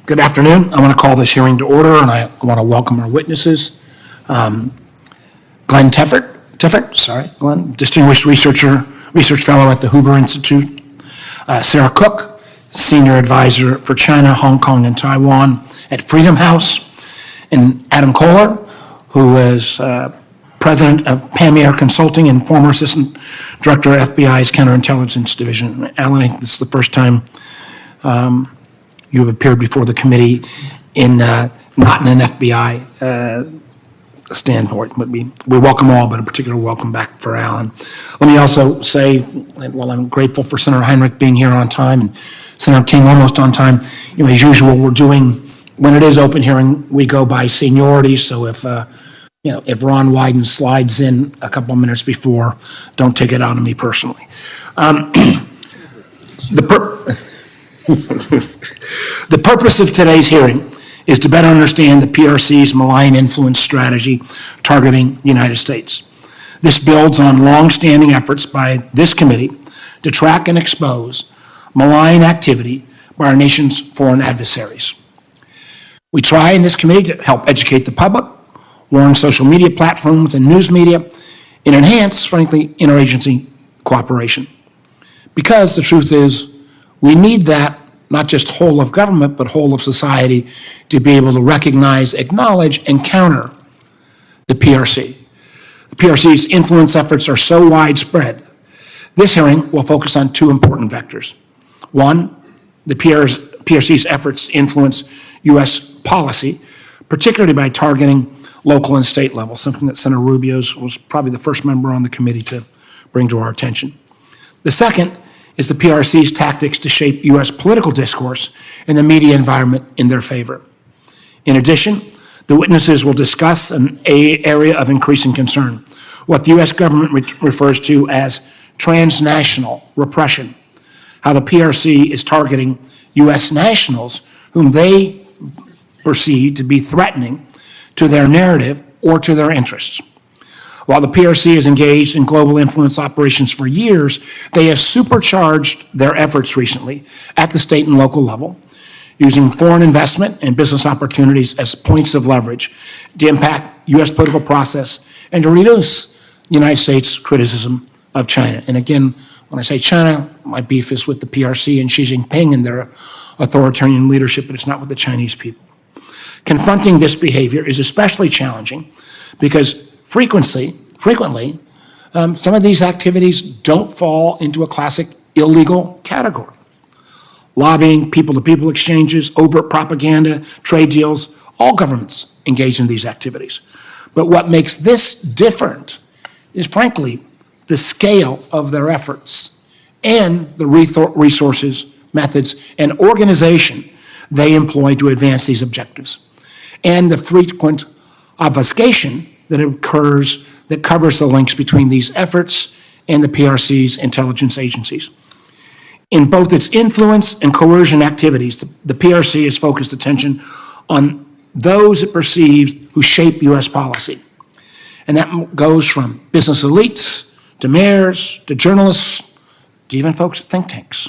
Good afternoon. I want to call this hearing to order, and I want to welcome our witnesses. Glenn Tiffert, Glenn, distinguished research fellow at the Hoover Institute. Sarah Cook, senior advisor for China, Hong Kong, and Taiwan at Freedom House. And Adam Kohler, who is president of Pamier Consulting and former assistant director of FBI's counterintelligence division. Alan, I think this is the first time you have appeared before the committee in not in an FBI standpoint, but we welcome all, but a particular welcome back for Alan. Let me also say, while I'm grateful for Senator Heinrich being here on time and Senator King almost on time, as usual, we're doing, when it is open hearing, we go by seniority, so if Ron Wyden slides in a couple of minutes before, don't take it out on me personally. The purpose of today's hearing is to better understand the PRC's malign influence strategy targeting the United States. This builds on long-standing efforts by this committee to track and expose malign activity by our nation's foreign adversaries. We try in this committee to help educate the public, warn social media platforms and news media, and enhance, frankly, interagency cooperation. Because the truth is, we need that, not just whole of government, but whole of society, to be able to recognize, acknowledge, and counter the PRC. The PRC's influence efforts are so widespread. This hearing will focus on two important vectors. One, the PRC's efforts to influence U.S. policy, particularly by targeting local and state levels, something that Senator Rubio was probably the first member on the committee to bring to our attention. The second is the PRC's tactics to shape U.S. political discourse and the media environment in their favor. In addition, the witnesses will discuss an area of increasing concern, what the U.S. government refers to as transnational repression, how the PRC is targeting U.S. nationals whom they perceive to be threatening to their narrative or to their interests. While the PRC has engaged in global influence operations for years, they have supercharged their efforts recently at the state and local level, using foreign investment and business opportunities as points of leverage to impact U.S. political process and to reduce the United States' criticism of China. And again, when I say China, my beef is with the PRC and Xi Jinping and their authoritarian leadership, but it's not with the Chinese people. Confronting this behavior is especially challenging because frequently, some of these activities don't fall into a classic illegal category. Lobbying, people-to-people exchanges, overt propaganda, trade deals, all governments engage in these activities. But what makes this different is, frankly, the scale of their efforts and the resources, methods, and organization they employ to advance these objectives, and the frequent obfuscation that occurs that covers the links between these efforts and the PRC's intelligence agencies. In both its influence and coercion activities, the PRC has focused attention on those it perceives who shape U.S. policy. And that goes from business elites to mayors to journalists to even folks at think tanks.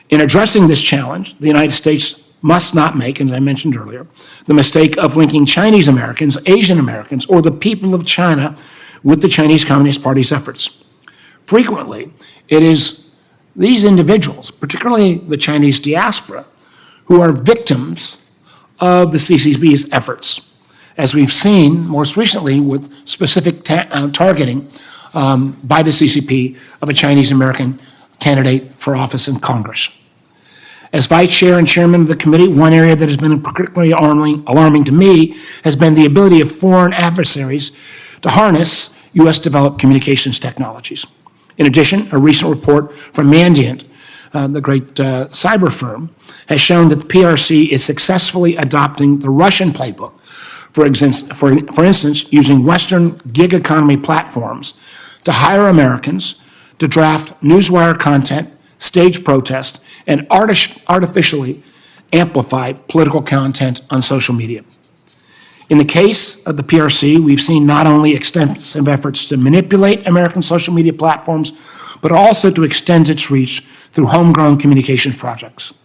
In addressing this challenge, the United States must not make, as I mentioned earlier, the mistake of linking Chinese Americans, Asian Americans, or the people of China with the Chinese Communist Party's efforts. Frequently, it is these individuals, particularly the Chinese diaspora, who are victims of the CCP's efforts, as we've seen most recently with specific targeting by the CCP of a Chinese American candidate for office in Congress. As vice chair and chairman of the committee, one area that has been particularly alarming to me has been the ability of foreign adversaries to harness U.S.-developed communications technologies. In addition, a recent report from Mandiant, the great cyber firm, has shown that the PRC is successfully adopting the Russian playbook, for instance, using Western gig economy platforms to hire Americans to draft newswire content, stage protest, and artificially amplify political content on social media. In the case of the PRC, we've seen not only extensive efforts to manipulate American social media platforms, but also to extend its reach through homegrown communications projects.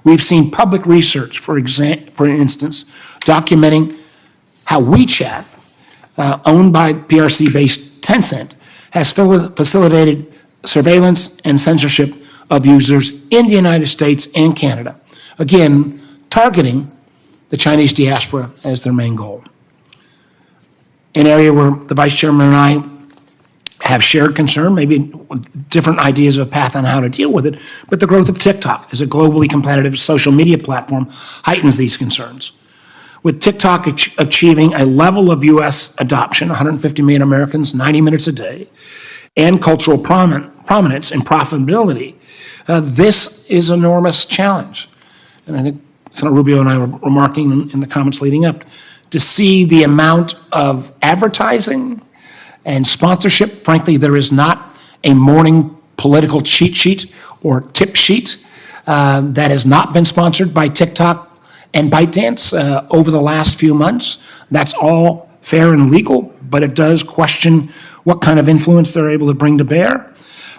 We've seen public research, for instance, documenting how WeChat, owned by PRC-based Tencent, has facilitated surveillance and censorship of users in the United States and Canada, again, targeting the Chinese diaspora as their main goal. An area where the Vice Chairman and I have shared concern, maybe different ideas of a path on how to deal with it, but the growth of TikTok as a globally competitive social media platform heightens these concerns. With TikTok achieving a level of U.S. adoption, 150 million Americans, 90 minutes a day, and cultural prominence and profitability, this is an enormous challenge. And I think Senator Rubio and I were remarking in the comments leading up to see the amount of advertising and sponsorship. Frankly, there is not a morning political cheat sheet or tip sheet that has not been sponsored by TikTok and ByteDance over the last few months. That's all fair and legal, but it does question what kind of influence they're able to bring to bear.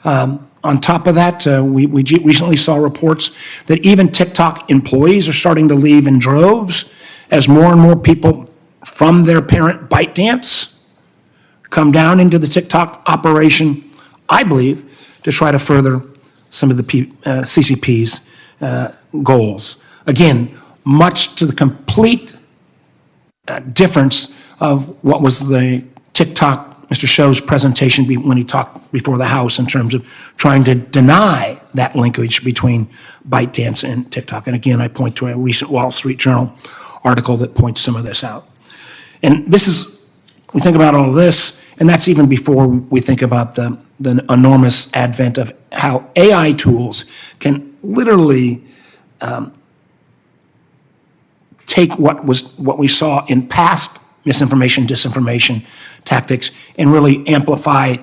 On top of that, we recently saw reports that even TikTok employees are starting to leave in droves as more and more people from their parent ByteDance come down into the TikTok operation, I believe, to try to further some of the CCP's goals. Again, much to the complete difference of what was the TikTok, Mr. Show's presentation when he talked before the House in terms of trying to deny that linkage between ByteDance and TikTok. And again, I point to a recent Wall Street Journal article that points some of this out. And this is, we think about all this, and that's even before we think about the enormous advent of how AI tools can literally take what we saw in past misinformation, disinformation tactics, and really amplify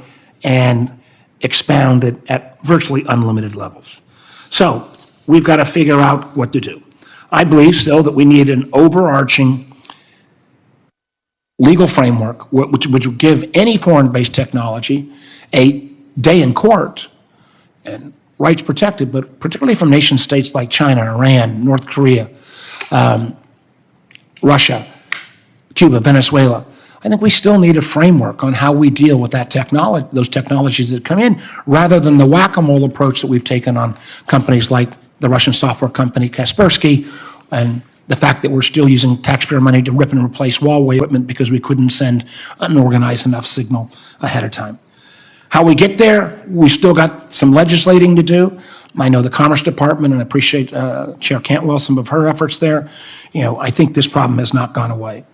and expound it at virtually unlimited levels. So we've got to figure out what to do. I believe still that we need an overarching legal framework which would give any foreign-based technology a day in court and rights protected, but particularly from nation states like China, Iran, North Korea, Russia, Cuba, Venezuela. I think we still need a framework on how we deal with that technology, those technologies that come in, rather than the whack-a-mole approach that we've taken on companies like the Russian software company Kaspersky, and the fact that we're still using taxpayer money to rip and replace Huawei equipment because we couldn't send an organized enough signal ahead of time. How we get there, we still got some legislating to do. I know the Commerce Department, and I appreciate Chair Cantwell, some of her efforts there. I think this problem has not gone away.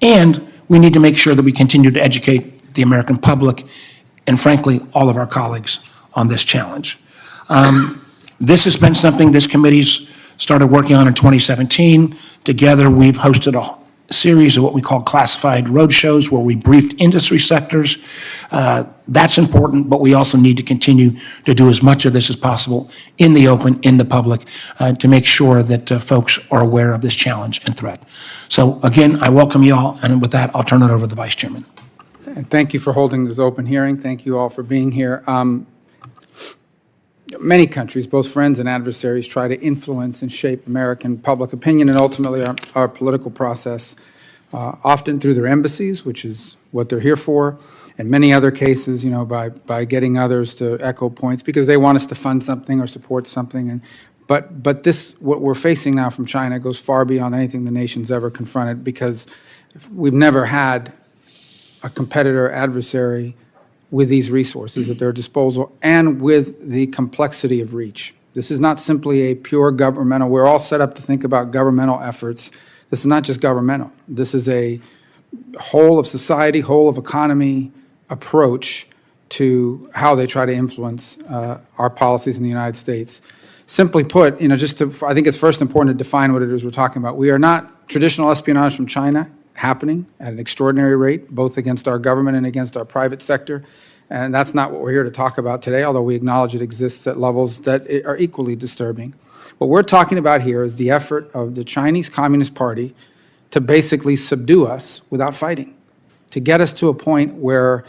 And we need to make sure that we continue to educate the American public and, frankly, all of our colleagues on this challenge. This has been something this committee's started working on in 2017. Together, we've hosted a series of what we call classified roadshows where we briefed industry sectors. That's important, but we also need to continue to do as much of this as possible in the open, in the public, to make sure that folks are aware of this challenge and threat. So again, I welcome you all, and with that, I'll turn it over to the Vice Chairman. Thank you for holding this open hearing. Thank you all for being here. Many countries, both friends and adversaries, try to influence and shape American public opinion and ultimately our political process, often through their embassies, which is what they're here for, and many other cases, by getting others to echo points because they want us to fund something or support something. But this, what we're facing now from China, goes far beyond anything the nation's ever confronted, because we've never had a competitor adversary with these resources at their disposal and with the complexity of reach. This is not simply a pure governmental, we're all set up to think about governmental efforts. This is not just governmental. This is a whole of society, whole of economy approach to how they try to influence our policies in the United States. Simply put, I think it's first important to define what it is we're talking about. We are not traditional espionage from China happening at an extraordinary rate, both against our government and against our private sector. And that's not what we're here to talk about today, although we acknowledge it exists at levels that are equally disturbing. What we're talking about here is the effort of the Chinese Communist Party to basically subdue us without fighting, to get us to a point where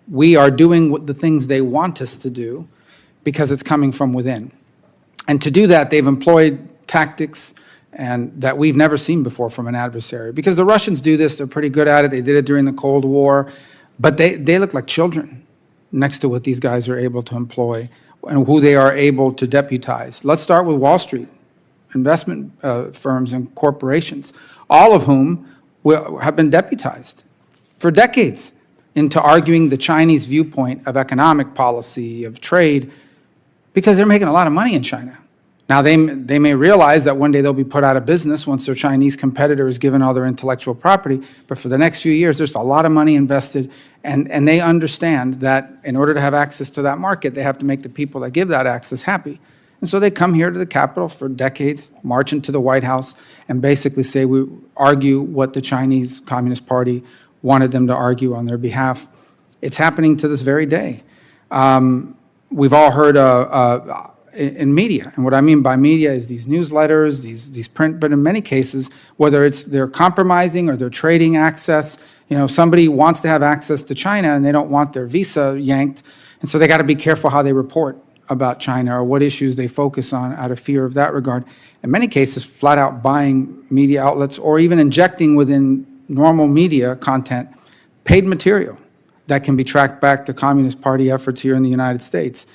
we are doing the things they want us to do because it's coming from within. And to do that, they've employed tactics and that we've never seen before from an adversary. Because the Russians do this, they're pretty good at it. They did it during the Cold War, but they look like children next to what these guys are able to employ and who they are able to deputize. Let's start with Wall Street, investment firms and corporations, all of whom have been deputized for decades into arguing the Chinese viewpoint of economic policy, of trade, because they're making a lot of money in China. Now, they may realize that one day they'll be put out of business once their Chinese competitor is given all their intellectual property, but for the next few years, there's a lot of money invested, and they understand that in order to have access to that market, they have to make the people that give that access happy. And so they come here to the Capitol for decades, march into the White House, and basically say, we argue what the Chinese Communist Party wanted them to argue on their behalf. It's happening to this very day. We've all heard in media, and what I mean by media is these newsletters, these print, but in many cases, whether it's they're compromising or they're trading access, somebody wants to have access to China and they don't want their visa yanked, and so they got to be careful how they report about China or what issues they focus on out of fear of that regard. In many cases, flat out buying media outlets or even injecting within normal media content paid material that can be tracked back to Communist Party efforts here in the United States.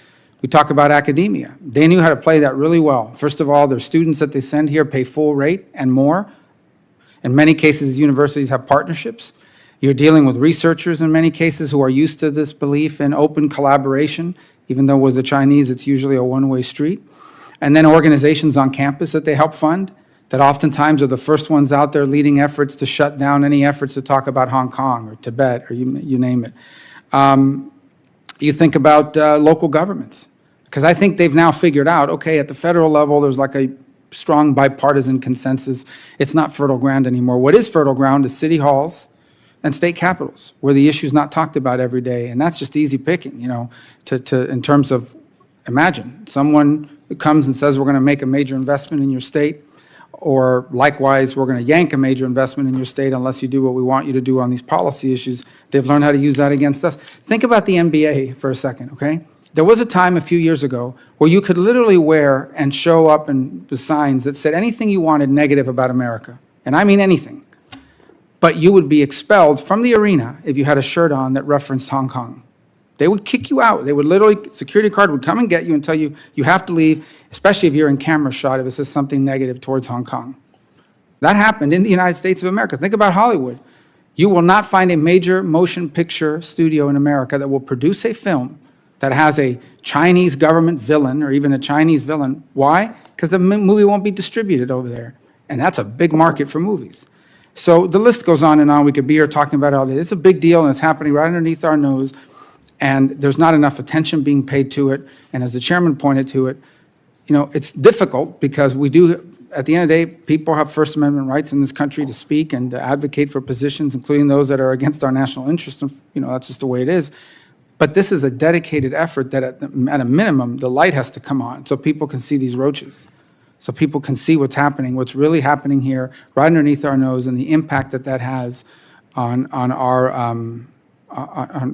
We talk about academia. They knew how to play that really well. First of all, their students that they send here pay full rate and more. In many cases, universities have partnerships. You're dealing with researchers in many cases who are used to this belief in open collaboration, even though with the Chinese it's usually a one-way street. And then organizations on campus that they help fund that oftentimes are the first ones out there leading efforts to shut down any efforts to talk about Hong Kong or Tibet or you name it. You think about local governments, because I think they've now figured out, okay, at the federal level, there's like a strong bipartisan consensus. It's not fertile ground anymore. What is fertile ground is city halls and state capitals, where the issue's not talked about every day. And that's just easy picking, in terms of, imagine, someone comes and says, we're going to make a major investment in your state, or likewise, we're going to yank a major investment in your state unless you do what we want you to do on these policy issues. They've learned how to use that against us. Think about the NBA for a second, okay? There was a time a few years ago where you could literally wear and show up with signs that said anything you wanted negative about America, and I mean anything, but you would be expelled from the arena if you had a shirt on that referenced Hong Kong. They would kick you out. They would literally, security guard would come and get you and tell you, you have to leave, especially if you're in camera shot, if it says something negative towards Hong Kong. That happened in the United States of America. Think about Hollywood. You will not find a major motion picture studio in America that will produce a film that has a Chinese government villain or even a Chinese villain. Why? Because the movie won't be distributed over there. And that's a big market for movies. So the list goes on and on. We could be here talking about it all day. It's a big deal, and it's happening right underneath our nose. And there's not enough attention being paid to it. And as the chairman pointed to it, it's difficult because we do, at the end of the day, people have First Amendment rights in this country to speak and to advocate for positions, including those that are against our national interest. And, that's just the way it is. But this is a dedicated effort that at a minimum, the light has to come on so people can see these roaches, so people can see what's happening, what's really happening here right underneath our nose, and the impact that that has on our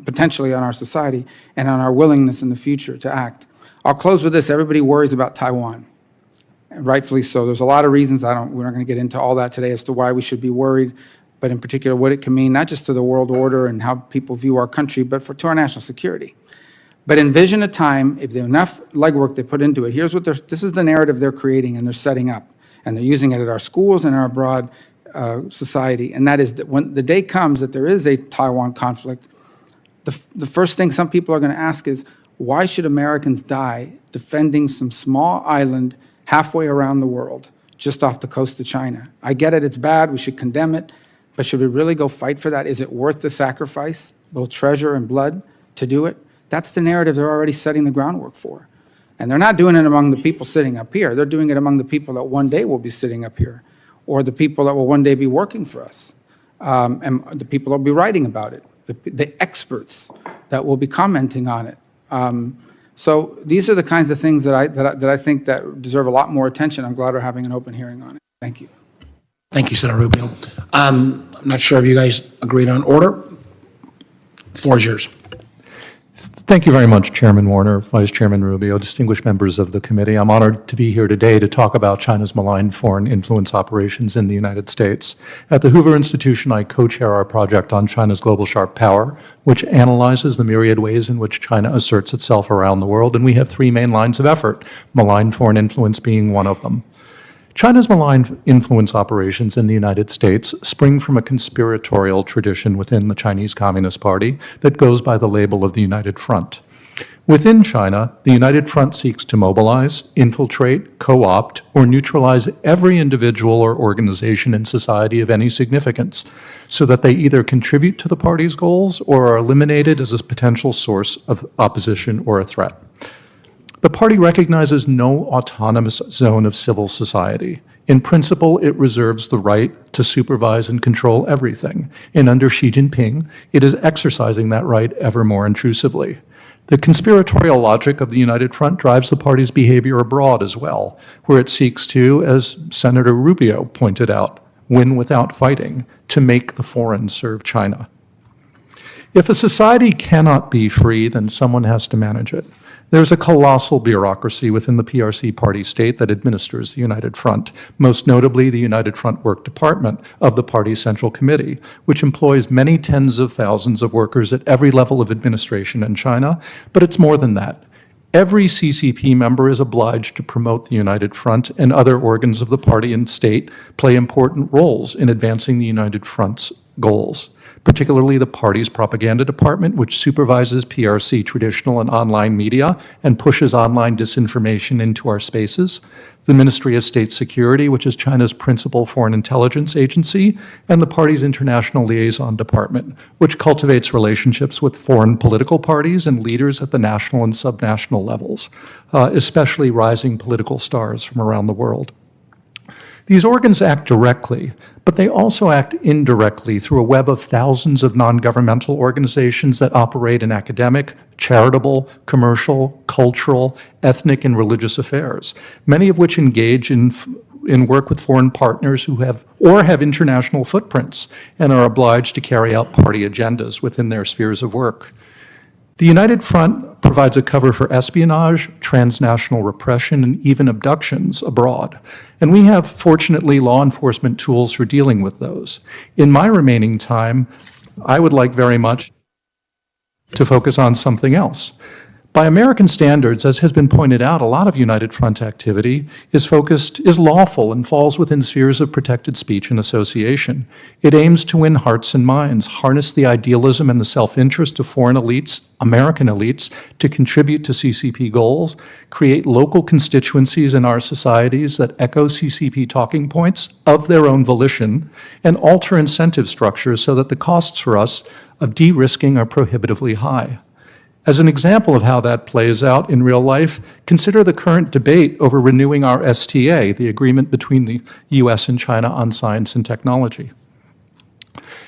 potentially on our society and on our willingness in the future to act. I'll close with this. Everybody worries about Taiwan, and rightfully so. There's a lot of reasons. We're not going to get into all that today as to why we should be worried, but in particular what it can mean, not just to the world order and how people view our country, but to our national security. But envision a time, if there's enough legwork they put into it, this is the narrative they're creating and they're setting up, and they're using it at our schools and our broad society, and that is that when the day comes that there is a Taiwan conflict, the first thing some people are going to ask is, why should Americans die defending some small island halfway around the world, just off the coast of China? I get it, it's bad, we should condemn it, but should we really go fight for that? Is it worth the sacrifice, both treasure and blood, to do it? That's the narrative they're already setting the groundwork for. And they're not doing it among the people sitting up here. They're doing it among the people that one day will be sitting up here, or the people that will one day be working for us, and the people that will be writing about it, the experts that will be commenting on it. So these are the kinds of things that I think that deserve a lot more attention. I'm glad we're having an open hearing on it. Thank you. Thank you, Senator Rubio. I'm not sure if you guys agreed on order. The floor is yours. Thank you very much, Chairman Warner, Vice Chairman Rubio, distinguished members of the committee. I'm honored to be here today to talk about China's malign foreign influence operations in the United States. At the Hoover Institution, I co-chair our project on China's global sharp power, which analyzes the myriad ways in which China asserts itself around the world, and we have three main lines of effort, malign foreign influence being one of them. China's malign influence operations in the United States spring from a conspiratorial tradition within the Chinese Communist Party that goes by the label of the United Front. Within China, the United Front seeks to mobilize, infiltrate, co-opt, or neutralize every individual or organization in society of any significance, so that they either contribute to the party's goals or are eliminated as a potential source of opposition or a threat. The party recognizes no autonomous zone of civil society. In principle, it reserves the right to supervise and control everything, and under Xi Jinping, it is exercising that right ever more intrusively. The conspiratorial logic of the United Front drives the party's behavior abroad as well, where it seeks to, as Senator Rubio pointed out, win without fighting, to make the foreign serve China. If a society cannot be free, then someone has to manage it. There's a colossal bureaucracy within the PRC party state that administers the United Front, most notably the United Front Work Department of the party's Central Committee, which employs many tens of thousands of workers at every level of administration in China, but it's more than that. Every CCP member is obliged to promote the United Front, and other organs of the party and state play important roles in advancing the United Front's goals, particularly the party's propaganda department, which supervises PRC traditional and online media and pushes online disinformation into our spaces, the Ministry of State Security, which is China's principal foreign intelligence agency, and the party's international liaison department, which cultivates relationships with foreign political parties and leaders at the national and subnational levels, especially rising political stars from around the world. These organs act directly, but they also act indirectly through a web of thousands of non-governmental organizations that operate in academic, charitable, commercial, cultural, ethnic, and religious affairs, many of which engage in work with foreign partners who have international footprints and are obliged to carry out party agendas within their spheres of work. The United Front provides a cover for espionage, transnational repression, and even abductions abroad. And we have, fortunately, law enforcement tools for dealing with those. In my remaining time, I would like very much to focus on something else. By American standards, as has been pointed out, a lot of United Front activity is lawful and falls within spheres of protected speech and association. It aims to win hearts and minds, harness the idealism and the self-interest of foreign elites, American elites, to contribute to CCP goals, create local constituencies in our societies that echo CCP talking points of their own volition, and alter incentive structures so that the costs for us of de-risking are prohibitively high. As an example of how that plays out in real life, consider the current debate over renewing our STA, the agreement between the US and China on science and technology.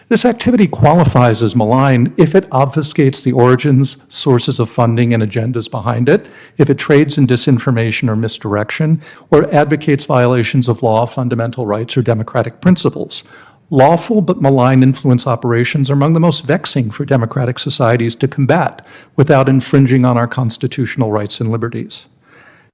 This activity qualifies as malign if it obfuscates the origins, sources of funding, and agendas behind it, if it trades in disinformation or misdirection, or advocates violations of law, fundamental rights, or democratic principles. Lawful but malign influence operations are among the most vexing for democratic societies to combat without infringing on our constitutional rights and liberties.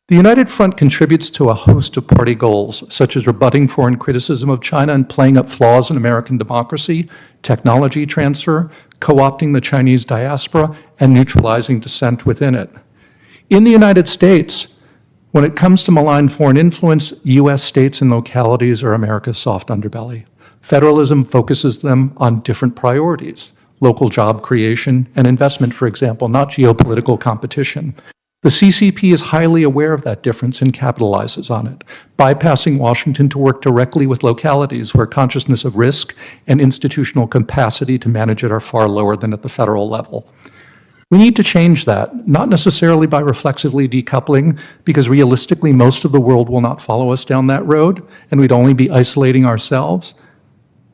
The United Front contributes to a host of party goals, such as rebutting foreign criticism of China and playing up flaws in American democracy, technology transfer, co-opting the Chinese diaspora, and neutralizing dissent within it. In the United States, when it comes to malign foreign influence, US states and localities are America's soft underbelly. Federalism focuses them on different priorities, local job creation and investment, for example, not geopolitical competition. The CCP is highly aware of that difference and capitalizes on it, bypassing Washington to work directly with localities where consciousness of risk and institutional capacity to manage it are far lower than at the federal level. We need to change that, not necessarily by reflexively decoupling, because realistically most of the world will not follow us down that road, and we'd only be isolating ourselves,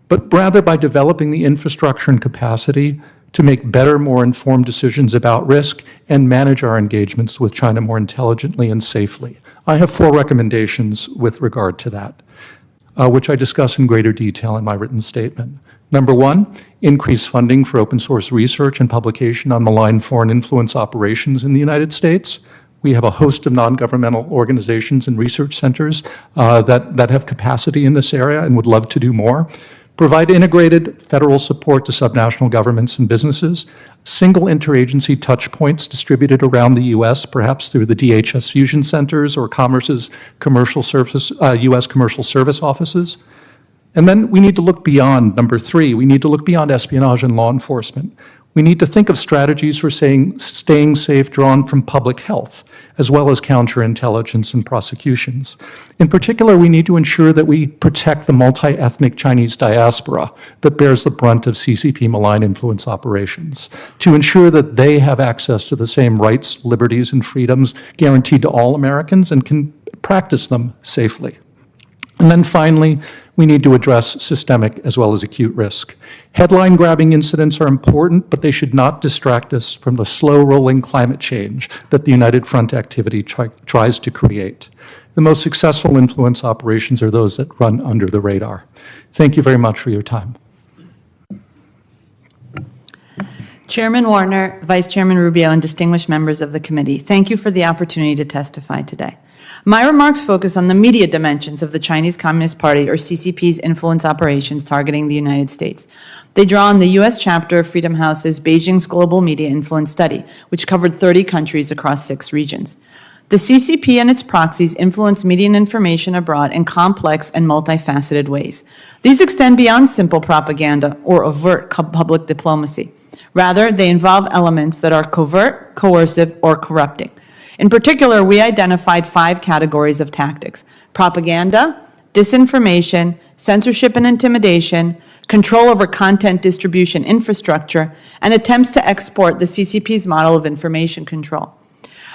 but rather by developing the infrastructure and capacity to make better, more informed decisions about risk and manage our engagements with China more intelligently and safely. I have 4 recommendations with regard to that, which I discuss in greater detail in my written statement. Number one, increase funding for open source research and publication on malign foreign influence operations in the United States. We have a host of non-governmental organizations and research centers that have capacity in this area and would love to do more. Provide integrated federal support to subnational governments and businesses, single interagency touch points distributed around the U.S., perhaps through the DHS Fusion Centers or Commerce's commercial service, U.S. commercial service offices. And then we need to look beyond, number three, we need to look beyond espionage and law enforcement. We need to think of strategies for staying safe drawn from public health, as well as counterintelligence and prosecutions. In particular, we need to ensure that we protect the multi-ethnic Chinese diaspora that bears the brunt of CCP malign influence operations, to ensure that they have access to the same rights, liberties, and freedoms guaranteed to all Americans and can practice them safely. And then finally, we need to address systemic as well as acute risk. Headline-grabbing incidents are important, but they should not distract us from the slow-rolling climate change that the United Front activity tries to create. The most successful influence operations are those that run under the radar. Thank you very much for your time. Chairman Warner, Vice Chairman Rubio, and distinguished members of the committee, thank you for the opportunity to testify today. My remarks focus on the media dimensions of the Chinese Communist Party, or CCP's, influence operations targeting the United States. They draw on the U.S. chapter of Freedom House's Beijing's Global Media Influence Study, which covered 30 countries across 6 regions. The CCP and its proxies influence media and information abroad in complex and multifaceted ways. These extend beyond simple propaganda or overt public diplomacy. Rather, they involve elements that are covert, coercive, or corrupting. In particular, we identified 5 categories of tactics: propaganda, disinformation, censorship and intimidation, control over content distribution infrastructure, and attempts to export the CCP's model of information control.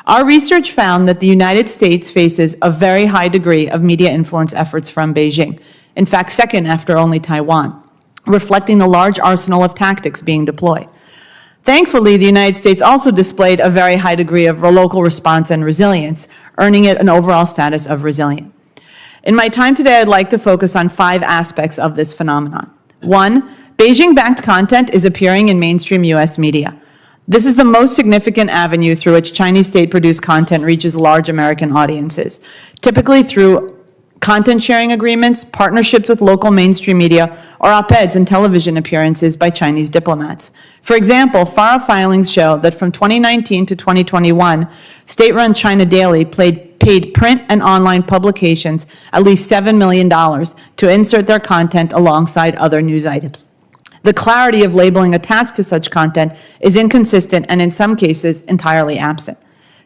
Our research found that the United States faces a very high degree of media influence efforts from Beijing, in fact, second after only Taiwan, reflecting the large arsenal of tactics being deployed. Thankfully, the United States also displayed a very high degree of local response and resilience, earning it an overall status of resilient. In my time today, I'd like to focus on 5 aspects of this phenomenon. 1, Beijing-backed content is appearing in mainstream U.S. media. This is the most significant avenue through which Chinese state-produced content reaches large American audiences, typically through content sharing agreements, partnerships with local mainstream media, or op-eds and television appearances by Chinese diplomats. For example, FARA filings show that from 2019 to 2021, state-run China Daily paid print and online publications at least $7 million to insert their content alongside other news items. The clarity of labeling attached to such content is inconsistent and in some cases entirely absent.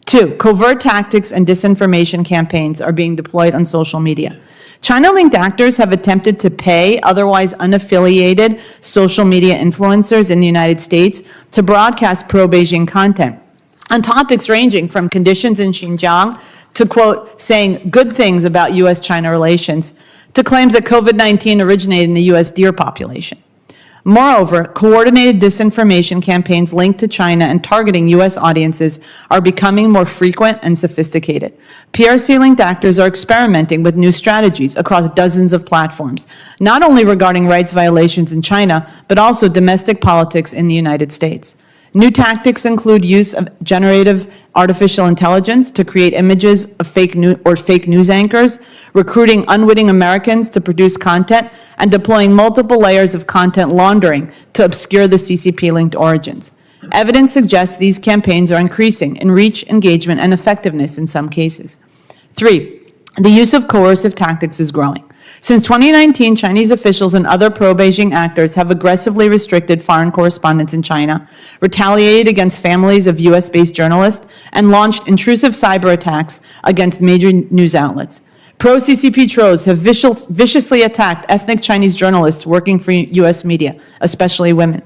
2, covert tactics and disinformation campaigns are being deployed on social media. China-linked actors have attempted to pay otherwise unaffiliated social media influencers in the United States to broadcast pro-Beijing content on topics ranging from conditions in Xinjiang to, quote, saying good things about U.S.-China relations, to claims that COVID-19 originated in the U.S. deer population. Moreover, coordinated disinformation campaigns linked to China and targeting U.S. audiences are becoming more frequent and sophisticated. PRC-linked actors are experimenting with new strategies across dozens of platforms, not only regarding rights violations in China, but also domestic politics in the United States. New tactics include use of generative artificial intelligence to create images of fake news anchors, recruiting unwitting Americans to produce content, and deploying multiple layers of content laundering to obscure the CCP-linked origins. Evidence suggests these campaigns are increasing in reach, engagement, and effectiveness in some cases. 3, the use of coercive tactics is growing. Since 2019, Chinese officials and other pro-Beijing actors have aggressively restricted foreign correspondents in China, retaliated against families of U.S.-based journalists, and launched intrusive cyber attacks against major news outlets. Pro-CCP trolls have viciously attacked ethnic Chinese journalists working for U.S. media, especially women.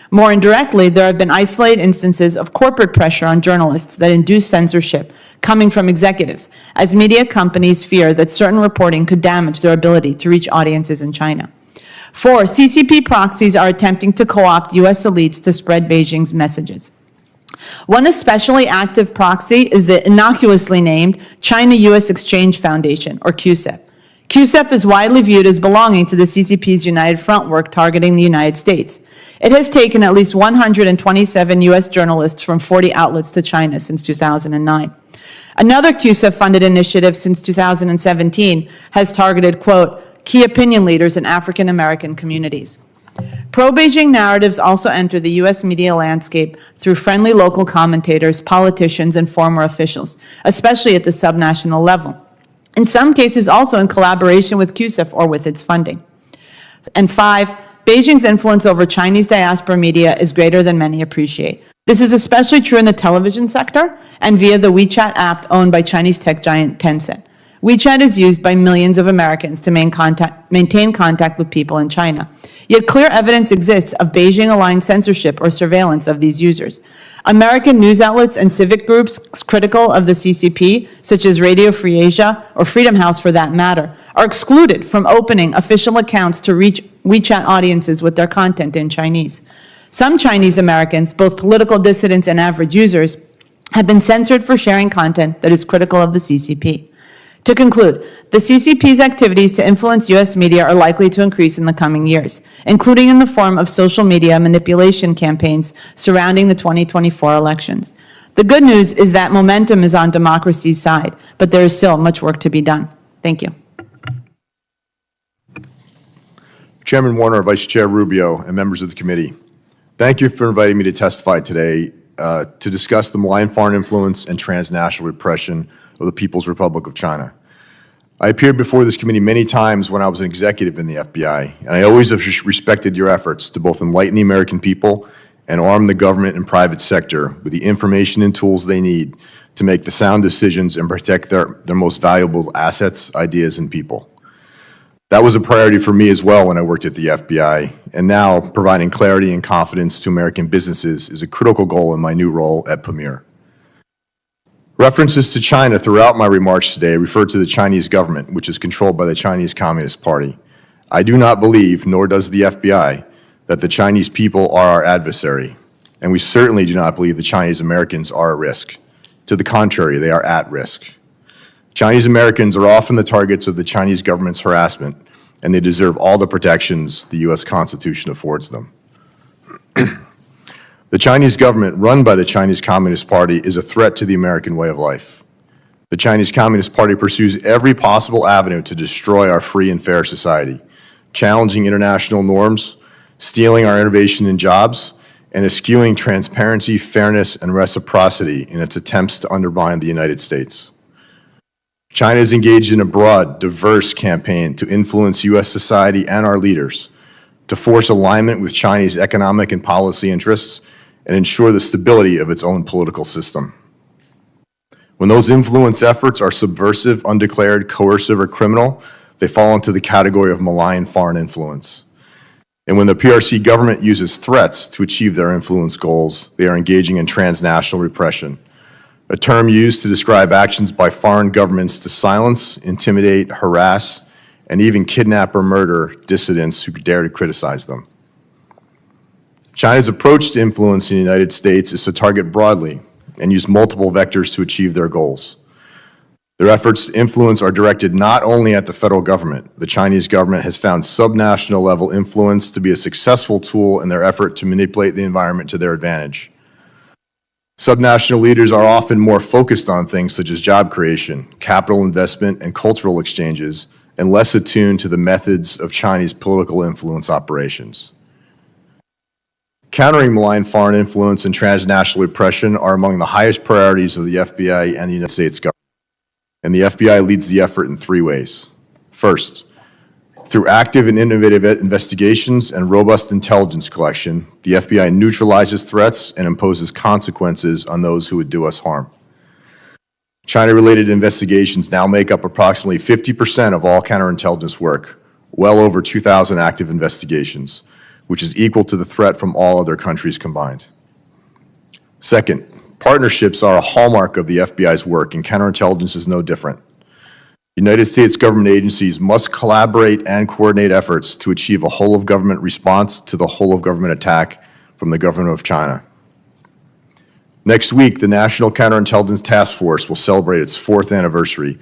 More indirectly, there have been isolated instances of corporate pressure on journalists that induce censorship coming from executives, as media companies fear that certain reporting could damage their ability to reach audiences in China. 4, CCP proxies are attempting to co-opt U.S. elites to spread Beijing's messages. One especially active proxy is the innocuously named China-U.S. Exchange Foundation, or CUSEF. QCEF is widely viewed as belonging to the CCP's United Front work targeting the United States. It has taken at least 127 U.S. journalists from 40 outlets to China since 2009. Another QCEF-funded initiative since 2017 has targeted, quote, key opinion leaders in African American communities. Pro-Beijing narratives also enter the U.S. media landscape through friendly local commentators, politicians, and former officials, especially at the subnational level. In some cases, also in collaboration with QCEF or with its funding. And 5, Beijing's influence over Chinese diaspora media is greater than many appreciate. This is especially true in the television sector and via the WeChat app owned by Chinese tech giant Tencent. WeChat is used by millions of Americans to maintain contact with people in China. Yet clear evidence exists of Beijing-aligned censorship or surveillance of these users. American news outlets and civic groups critical of the CCP, such as Radio Free Asia or Freedom House for that matter, are excluded from opening official accounts to reach WeChat audiences with their content in Chinese. Some Chinese Americans, both political dissidents and average users, have been censored for sharing content that is critical of the CCP. To conclude, the CCP's activities to influence U.S. media are likely to increase in the coming years, including in the form of social media manipulation campaigns surrounding the 2024 elections. The good news is that momentum is on democracy's side, but there is still much work to be done. Thank you. Chairman Warner, Vice Chair Rubio, and members of the committee, thank you for inviting me to testify today to discuss the malign foreign influence and transnational repression of the People's Republic of China. I appeared before this committee many times when I was an executive in the FBI, and I always have respected your efforts to both enlighten the American people and arm the government and private sector with the information and tools they need to make the sound decisions and protect their most valuable assets, ideas, and people. That was a priority for me as well when I worked at the FBI, and now providing clarity and confidence to American businesses is a critical goal in my new role at Premier. References to China throughout my remarks today refer to the Chinese government, which is controlled by the Chinese Communist Party. I do not believe, nor does the FBI, that the Chinese people are our adversary, and we certainly do not believe the Chinese Americans are at risk. To the contrary, they are at risk. Chinese Americans are often the targets of the Chinese government's harassment, and they deserve all the protections the U.S. Constitution affords them. The Chinese government, run by the Chinese Communist Party, is a threat to the American way of life. The Chinese Communist Party pursues every possible avenue to destroy our free and fair society, challenging international norms, stealing our innovation and jobs, and eschewing transparency, fairness, and reciprocity in its attempts to undermine the United States. China is engaged in a broad, diverse campaign to influence U.S. society and our leaders, to force alignment with Chinese economic and policy interests, and ensure the stability of its own political system. When those influence efforts are subversive, undeclared, coercive, or criminal, they fall into the category of malign foreign influence. And when the PRC government uses threats to achieve their influence goals, they are engaging in transnational repression, a term used to describe actions by foreign governments to silence, intimidate, harass, and even kidnap or murder dissidents who dare to criticize them. China's approach to influence in the United States is to target broadly and use multiple vectors to achieve their goals. Their efforts to influence are directed not only at the federal government. The Chinese government has found subnational level influence to be a successful tool in their effort to manipulate the environment to their advantage. Subnational leaders are often more focused on things such as job creation, capital investment, and cultural exchanges, and less attuned to the methods of Chinese political influence operations. Countering malign foreign influence and transnational repression are among the highest priorities of the FBI and the United States government. And the FBI leads the effort in 3 ways. First, through active and innovative investigations and robust intelligence collection, the FBI neutralizes threats and imposes consequences on those who would do us harm. China-related investigations now make up approximately 50% of all counterintelligence work, well over 2,000 active investigations, which is equal to the threat from all other countries combined. Second, partnerships are a hallmark of the FBI's work, and counterintelligence is no different. United States government agencies must collaborate and coordinate efforts to achieve a whole-of-government response to the whole-of-government attack from the government of China. Next week, the National Counterintelligence Task Force will celebrate its 4th anniversary,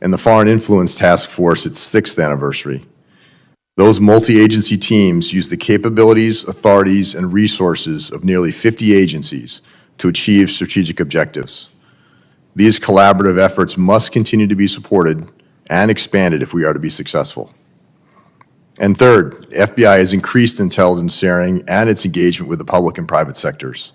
and the Foreign Influence Task Force its 6th anniversary. Those multi-agency teams use the capabilities, authorities, and resources of nearly 50 agencies to achieve strategic objectives. These collaborative efforts must continue to be supported and expanded if we are to be successful. And third, FBI has increased intelligence sharing and its engagement with the public and private sectors.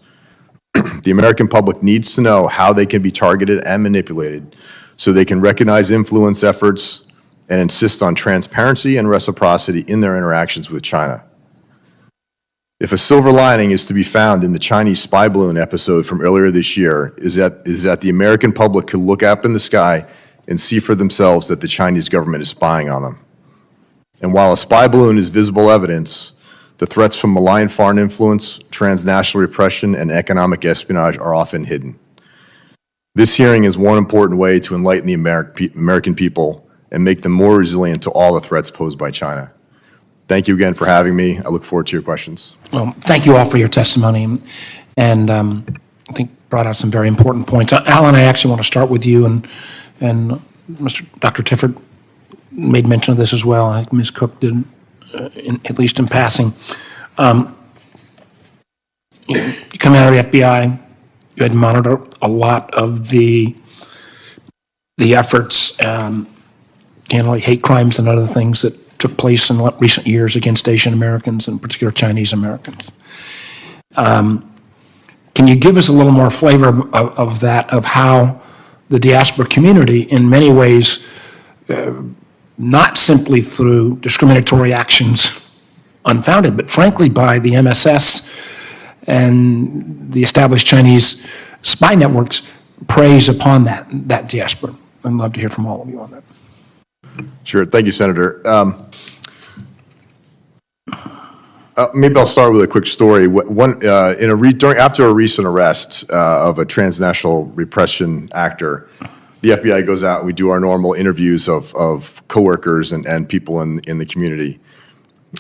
The American public needs to know how they can be targeted and manipulated so they can recognize influence efforts and insist on transparency and reciprocity in their interactions with China. If a silver lining is to be found in the Chinese spy balloon episode from earlier this year, is that the American public could look up in the sky and see for themselves that the Chinese government is spying on them. And while a spy balloon is visible evidence, the threats from malign foreign influence, transnational repression, and economic espionage are often hidden. This hearing is one important way to enlighten the American people and make them more resilient to all the threats posed by China. Thank you again for having me. I look forward to your questions. Well, thank you all for your testimony, and I think brought out some very important points. Alan, I actually want to start with you, and Dr. Tifford made mention of this as well. I think Ms. Cook did, at least in passing. You come out of the FBI, you had monitored a lot of the efforts, like hate crimes and other things that took place in recent years against Asian Americans, and in particular Chinese Americans. Can you give us a little more flavor of that, of how the diaspora community, in many ways, not simply through discriminatory actions unfounded, but frankly by the MSS and the established Chinese spy networks, preys upon that diaspora? I'd love to hear from all of you on that. Sure. Thank you, Senator. Maybe I'll start with a quick story. After a recent arrest of a transnational repression actor, the FBI goes out and we do our normal interviews of coworkers and people in the community.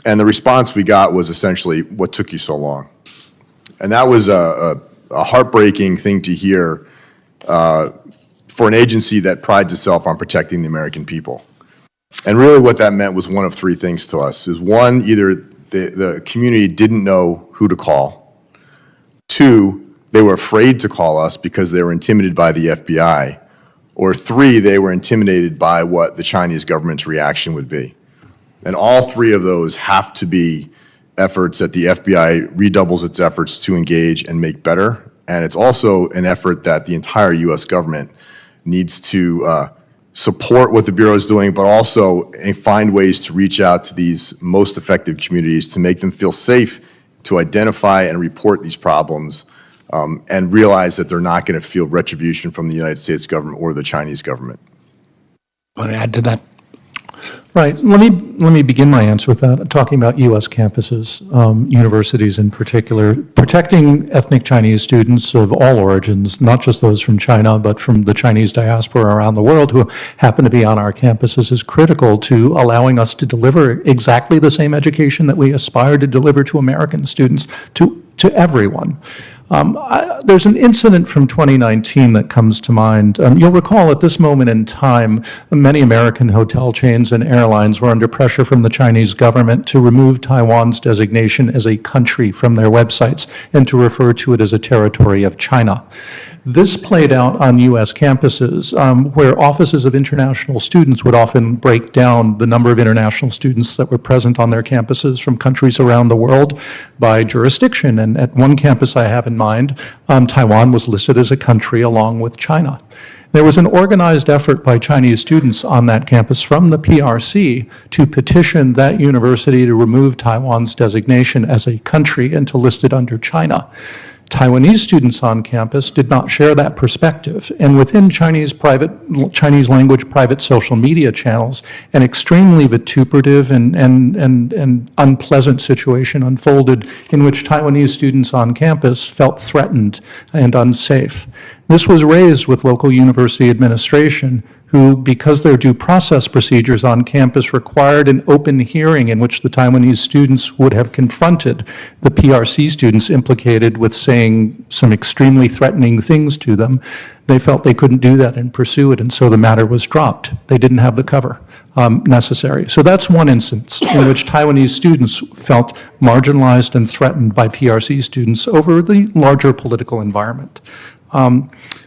And the response we got was essentially, "What took you so long?" And that was a heartbreaking thing to hear for an agency that prides itself on protecting the American people. And really what that meant was one of three things to us. Is one, either the community didn't know who to call. Two, they were afraid to call us because they were intimidated by the FBI. Or three, they were intimidated by what the Chinese government's reaction would be. And all three of those have to be efforts that the FBI redoubles its efforts to engage and make better. And it's also an effort that the entire U.S. government needs to support what the Bureau is doing, but also find ways to reach out to these most affected communities to make them feel safe to identify and report these problems and realize that they're not going to feel retribution from the United States government or the Chinese government. Want to add to that? Right. Let me begin my answer with that, talking about U.S. campuses, universities in particular. Protecting ethnic Chinese students of all origins, not just those from China, but from the Chinese diaspora around the world who happen to be on our campuses, is critical to allowing us to deliver exactly the same education that we aspire to deliver to American students, to everyone. There's an incident from 2019 that comes to mind. You'll recall at this moment in time, many American hotel chains and airlines were under pressure from the Chinese government to remove Taiwan's designation as a country from their websites and to refer to it as a territory of China. This played out on U.S. campuses where offices of international students would often break down the number of international students that were present on their campuses from countries around the world by jurisdiction. And at one campus I have in mind, Taiwan was listed as a country along with China. There was an organized effort by Chinese students on that campus from the PRC to petition that university to remove Taiwan's designation as a country and to list it under China. Taiwanese students on campus did not share that perspective, and within Chinese language private social media channels, an extremely vituperative and unpleasant situation unfolded in which Taiwanese students on campus felt threatened and unsafe. This was raised with local university administration, who, because their due process procedures on campus required an open hearing in which the Taiwanese students would have confronted the PRC students implicated with saying some extremely threatening things to them, they felt they couldn't do that and pursue it, and so the matter was dropped. They didn't have the cover necessary. So that's one instance in which Taiwanese students felt marginalized and threatened by PRC students over the larger political environment.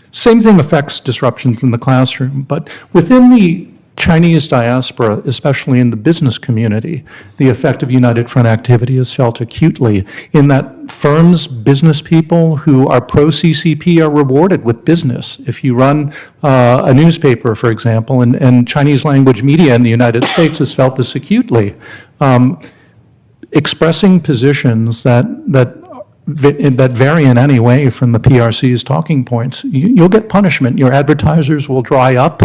Same thing affects disruptions in the classroom, but within the Chinese diaspora, especially in the business community, the effect of United Front activity is felt acutely in that firms, business people who are pro-CCP are rewarded with business. If you run a newspaper, for example, and Chinese language media in the United States has felt this acutely, expressing positions that vary in any way from the PRC's talking points, you'll get punishment. Your advertisers will dry up.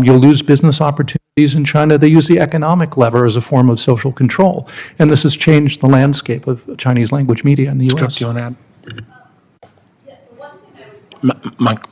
You'll lose business opportunities in China. They use the economic lever as a form of social control. And this has changed the landscape of Chinese language media in the U.S. Do you want to add? Mike.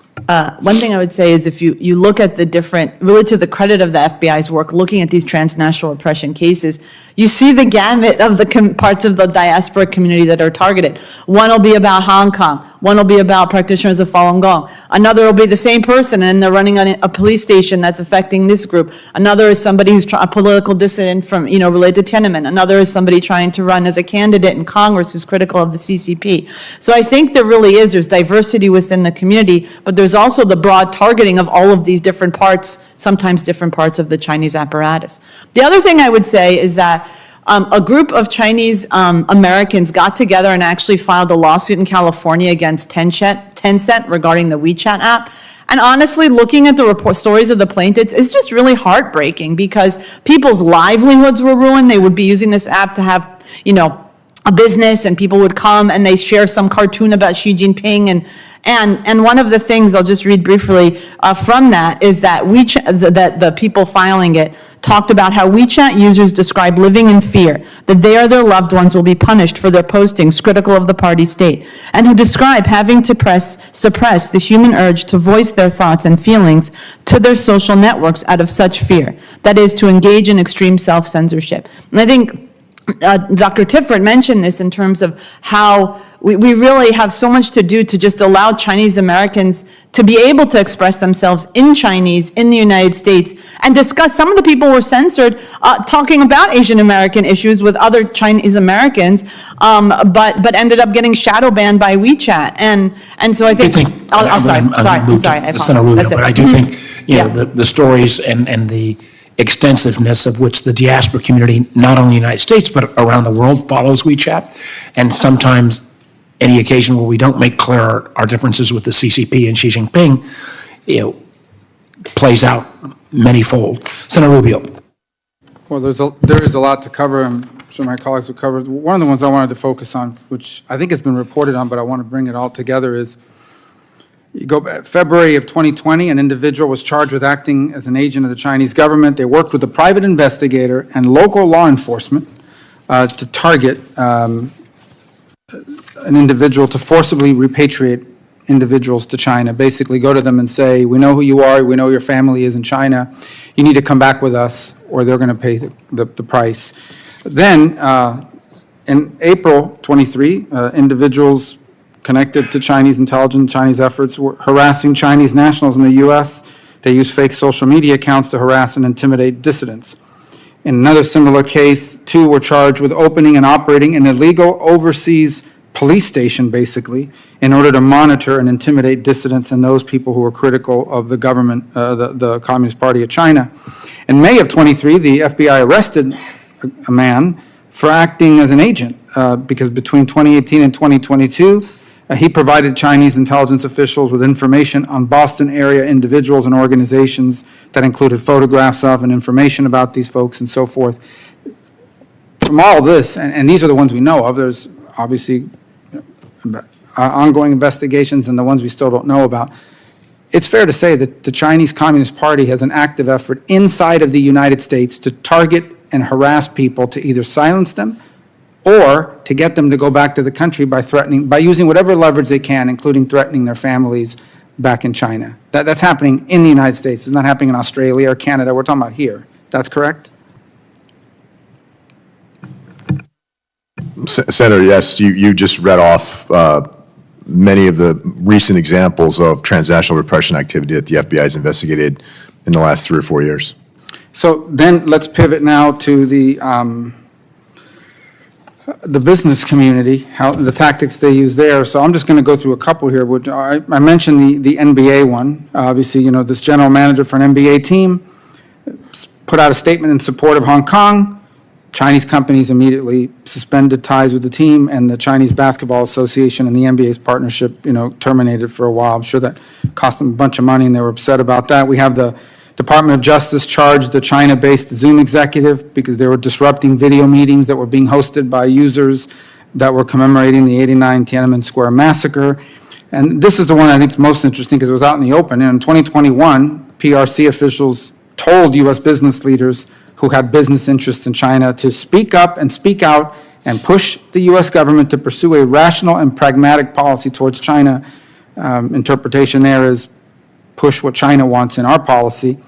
One thing I would say is if you look at the different, really to the credit of the FBI's work, looking at these transnational oppression cases, you see the gamut of the parts of the diaspora community that are targeted. One will be about Hong Kong. One will be about practitioners of Falun Gong. Another will be the same person, and they're running on a police station that's affecting this group. Another is somebody who's a political dissident from, related to Tiananmen. Another is somebody trying to run as a candidate in Congress who's critical of the CCP. So I think there's diversity within the community, but there's also the broad targeting of all of these different parts, sometimes different parts of the Chinese apparatus. The other thing I would say is that a group of Chinese Americans got together and actually filed a lawsuit in California against Tencent regarding the WeChat app. And honestly, looking at the stories of the plaintiffs, it's just really heartbreaking because people's livelihoods were ruined. They would be using this app to have, a business, and people would come and they share some cartoon about Xi Jinping. And one of the things I'll just read briefly from that is that WeChat, that the people filing it talked about how WeChat users describe living in fear, that they or their loved ones will be punished for their postings critical of the party state, and who describe having to suppress the human urge to voice their thoughts and feelings to their social networks out of such fear, that is, to engage in extreme self-censorship. And I think Dr. Tiffert mentioned this in terms of how we really have so much to do to just allow Chinese Americans to be able to express themselves in Chinese in the United States and discuss. Some of the people were censored talking about Asian American issues with other Chinese Americans, but ended up getting shadow banned by WeChat. And so I think, I'm sorry, I apologize. But I do think, the stories and the extensiveness of which the diaspora community, not only in the United States, but around the world, follows WeChat. And sometimes any occasion where we don't make clear our differences with the CCP and Xi Jinping, plays out manyfold. Senator Rubio. Well, there is a lot to cover. I'm sure my colleagues will cover. One of the ones I wanted to focus on, which I think has been reported on, but I want to bring it all together, is you go back, February of 2020, an individual was charged with acting as an agent of the Chinese government. They worked with a private investigator and local law enforcement to target an individual to forcibly repatriate individuals to China, basically go to them and say, we know who you are, we know your family is in China, you need to come back with us or they're going to pay the price. Then in April 23, individuals connected to Chinese intelligence, Chinese efforts, were harassing Chinese nationals in the U.S. They used fake social media accounts to harass and intimidate dissidents. In another similar case, 2 were charged with opening and operating an illegal overseas police station, basically, in order to monitor and intimidate dissidents and those people who were critical of the government, the Communist Party of China. In May of 23, the FBI arrested a man for acting as an agent because between 2018 and 2022, he provided Chinese intelligence officials with information on Boston area individuals and organizations that included photographs of and information about these folks and so forth. From all this, and these are the ones we know of, there's obviously ongoing investigations and the ones we still don't know about. It's fair to say that the Chinese Communist Party has an active effort inside of the United States to target and harass people to either silence them or to get them to go back to the country by using whatever leverage they can, including threatening their families back in China. That's happening in the United States. It's not happening in Australia or Canada. We're talking about here. That's correct? Senator, yes, you just read off many of the recent examples of transnational repression activity that the FBI has investigated in the last 3 or 4 years. So then let's pivot now to the business community, how the tactics they use there. So I'm just going to go through a couple here. I mentioned the NBA one. Obviously, you know, this general manager for an NBA team put out a statement in support of Hong Kong. Chinese companies immediately suspended ties with the team, and the Chinese Basketball Association and the NBA's partnership, you know, terminated for a while. I'm sure that cost them a bunch of money, and they were upset about that. We have the Department of Justice charged the China-based Zoom executive because they were disrupting video meetings that were being hosted by users that were commemorating the '89 Tiananmen Square massacre. And this is the one I think is most interesting because it was out in the open. And in 2021, PRC officials told U.S. business leaders who had business interests in China to speak up and speak out and push the U.S. government to pursue a rational and pragmatic policy towards China. Interpretation there is push what China wants in our policy.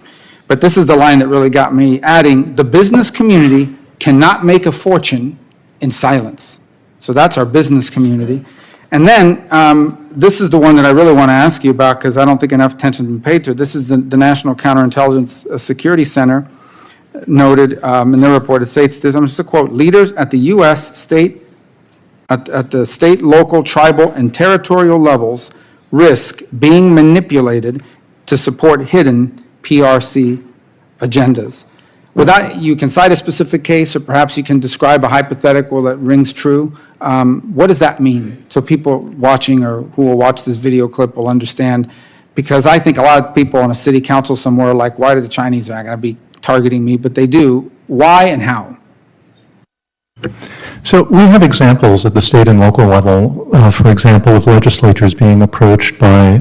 But this is the line that really got me, adding, the business community cannot make a fortune in silence. So that's our business community. And then this is the one that I really want to ask you about because I don't think enough attention has been paid to it. This is the National Counterintelligence Security Center noted in their report. It states this, I'm just a quote, leaders at the U.S. state, at the state, local, tribal, and territorial levels risk being manipulated to support hidden PRC agendas. Without, you can cite a specific case, or perhaps you can describe a hypothetical that rings true. What does that mean? So people watching or who will watch this video clip will understand, because I think a lot of people on a city council somewhere are like, why do the Chinese are not going to be targeting me? But they do. Why and how? So we have examples at the state and local level, for example, of legislators being approached by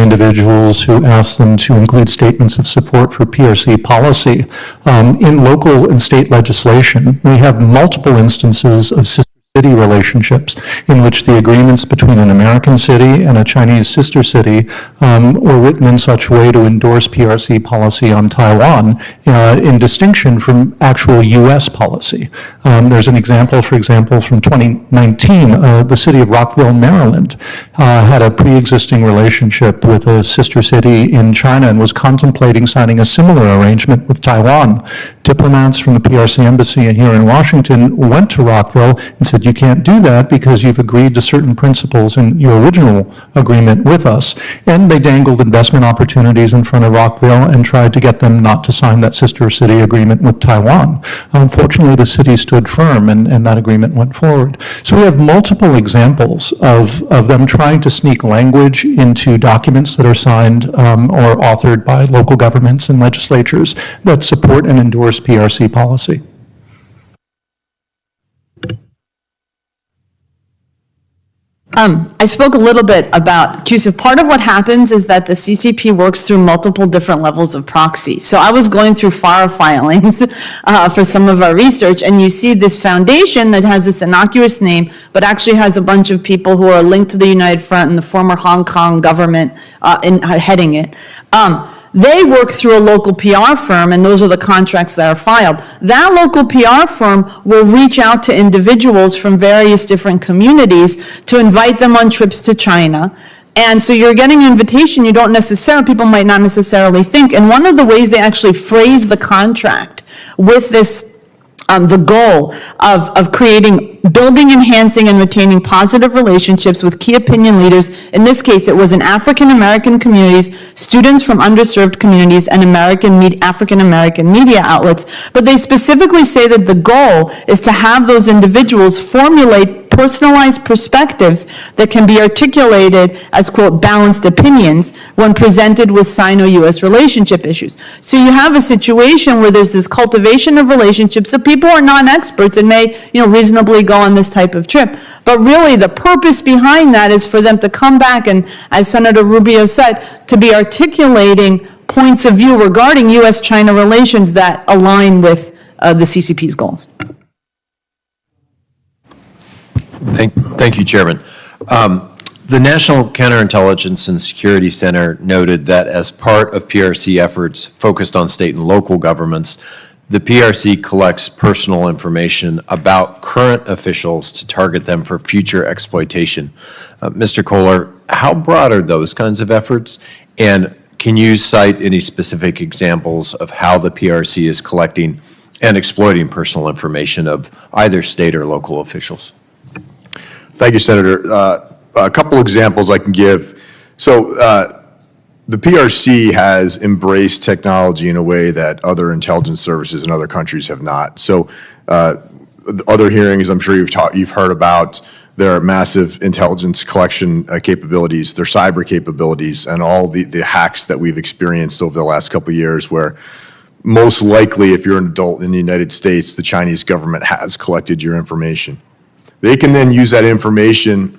individuals who ask them to include statements of support for PRC policy. In local and state legislation, we have multiple instances of sister city relationships in which the agreements between an American city and a Chinese sister city were written in such a way to endorse PRC policy on Taiwan in distinction from actual U.S. policy. There's an example, for example, from 2019, the city of Rockville, Maryland, had a pre-existing relationship with a sister city in China and was contemplating signing a similar arrangement with Taiwan. Diplomats from the PRC embassy here in Washington went to Rockville and said, you can't do that because you've agreed to certain principles in your original agreement with us. And they dangled investment opportunities in front of Rockville and tried to get them not to sign that sister city agreement with Taiwan. Unfortunately, the city stood firm and that agreement went forward. So we have multiple examples of them trying to sneak language into documents that are signed or authored by local governments and legislatures that support and endorse PRC policy. I spoke a little bit about CUSIP. Part of what happens is that the CCP works through multiple different levels of proxy. So I was going through FARA filings for some of our research, and you see this foundation that has this innocuous name, but actually has a bunch of people who are linked to the United Front and the former Hong Kong government heading it. They work through a local PR firm, and those are the contracts that are filed. That local PR firm will reach out to individuals from various different communities to invite them on trips to China. And so you're getting an invitation you don't necessarily, people might not necessarily think. And one of the ways they actually phrase the contract with this the goal of creating, building, enhancing, and retaining positive relationships with key opinion leaders. In this case, it was in African-American communities, students from underserved communities, and African-American media outlets. But they specifically say that the goal is to have those individuals formulate personalized perspectives that can be articulated as, quote, balanced opinions when presented with Sino-U.S. relationship issues. So you have a situation where there's this cultivation of relationships that people are non-experts and may, reasonably go on this type of trip. But really the purpose behind that is for them to come back and, as Senator Rubio said, to be articulating points of view regarding U.S.-China relations that align with the CCP's goals. Thank you, Chairman. The National Counterintelligence and Security Center noted that as part of PRC efforts focused on state and local governments, the PRC collects personal information about current officials to target them for future exploitation. Mr. Kohler, how broad are those kinds of efforts? And can you cite any specific examples of how the PRC is collecting and exploiting personal information of either state or local officials? Thank you, Senator. A couple examples I can give. So the PRC has embraced technology in a way that other intelligence services in other countries have not. So other hearings, I'm sure you've heard about their massive intelligence collection capabilities, their cyber capabilities, and all the hacks that we've experienced over the last couple of years, where most likely, if you're an adult in the United States, the Chinese government has collected your information. They can then use that information,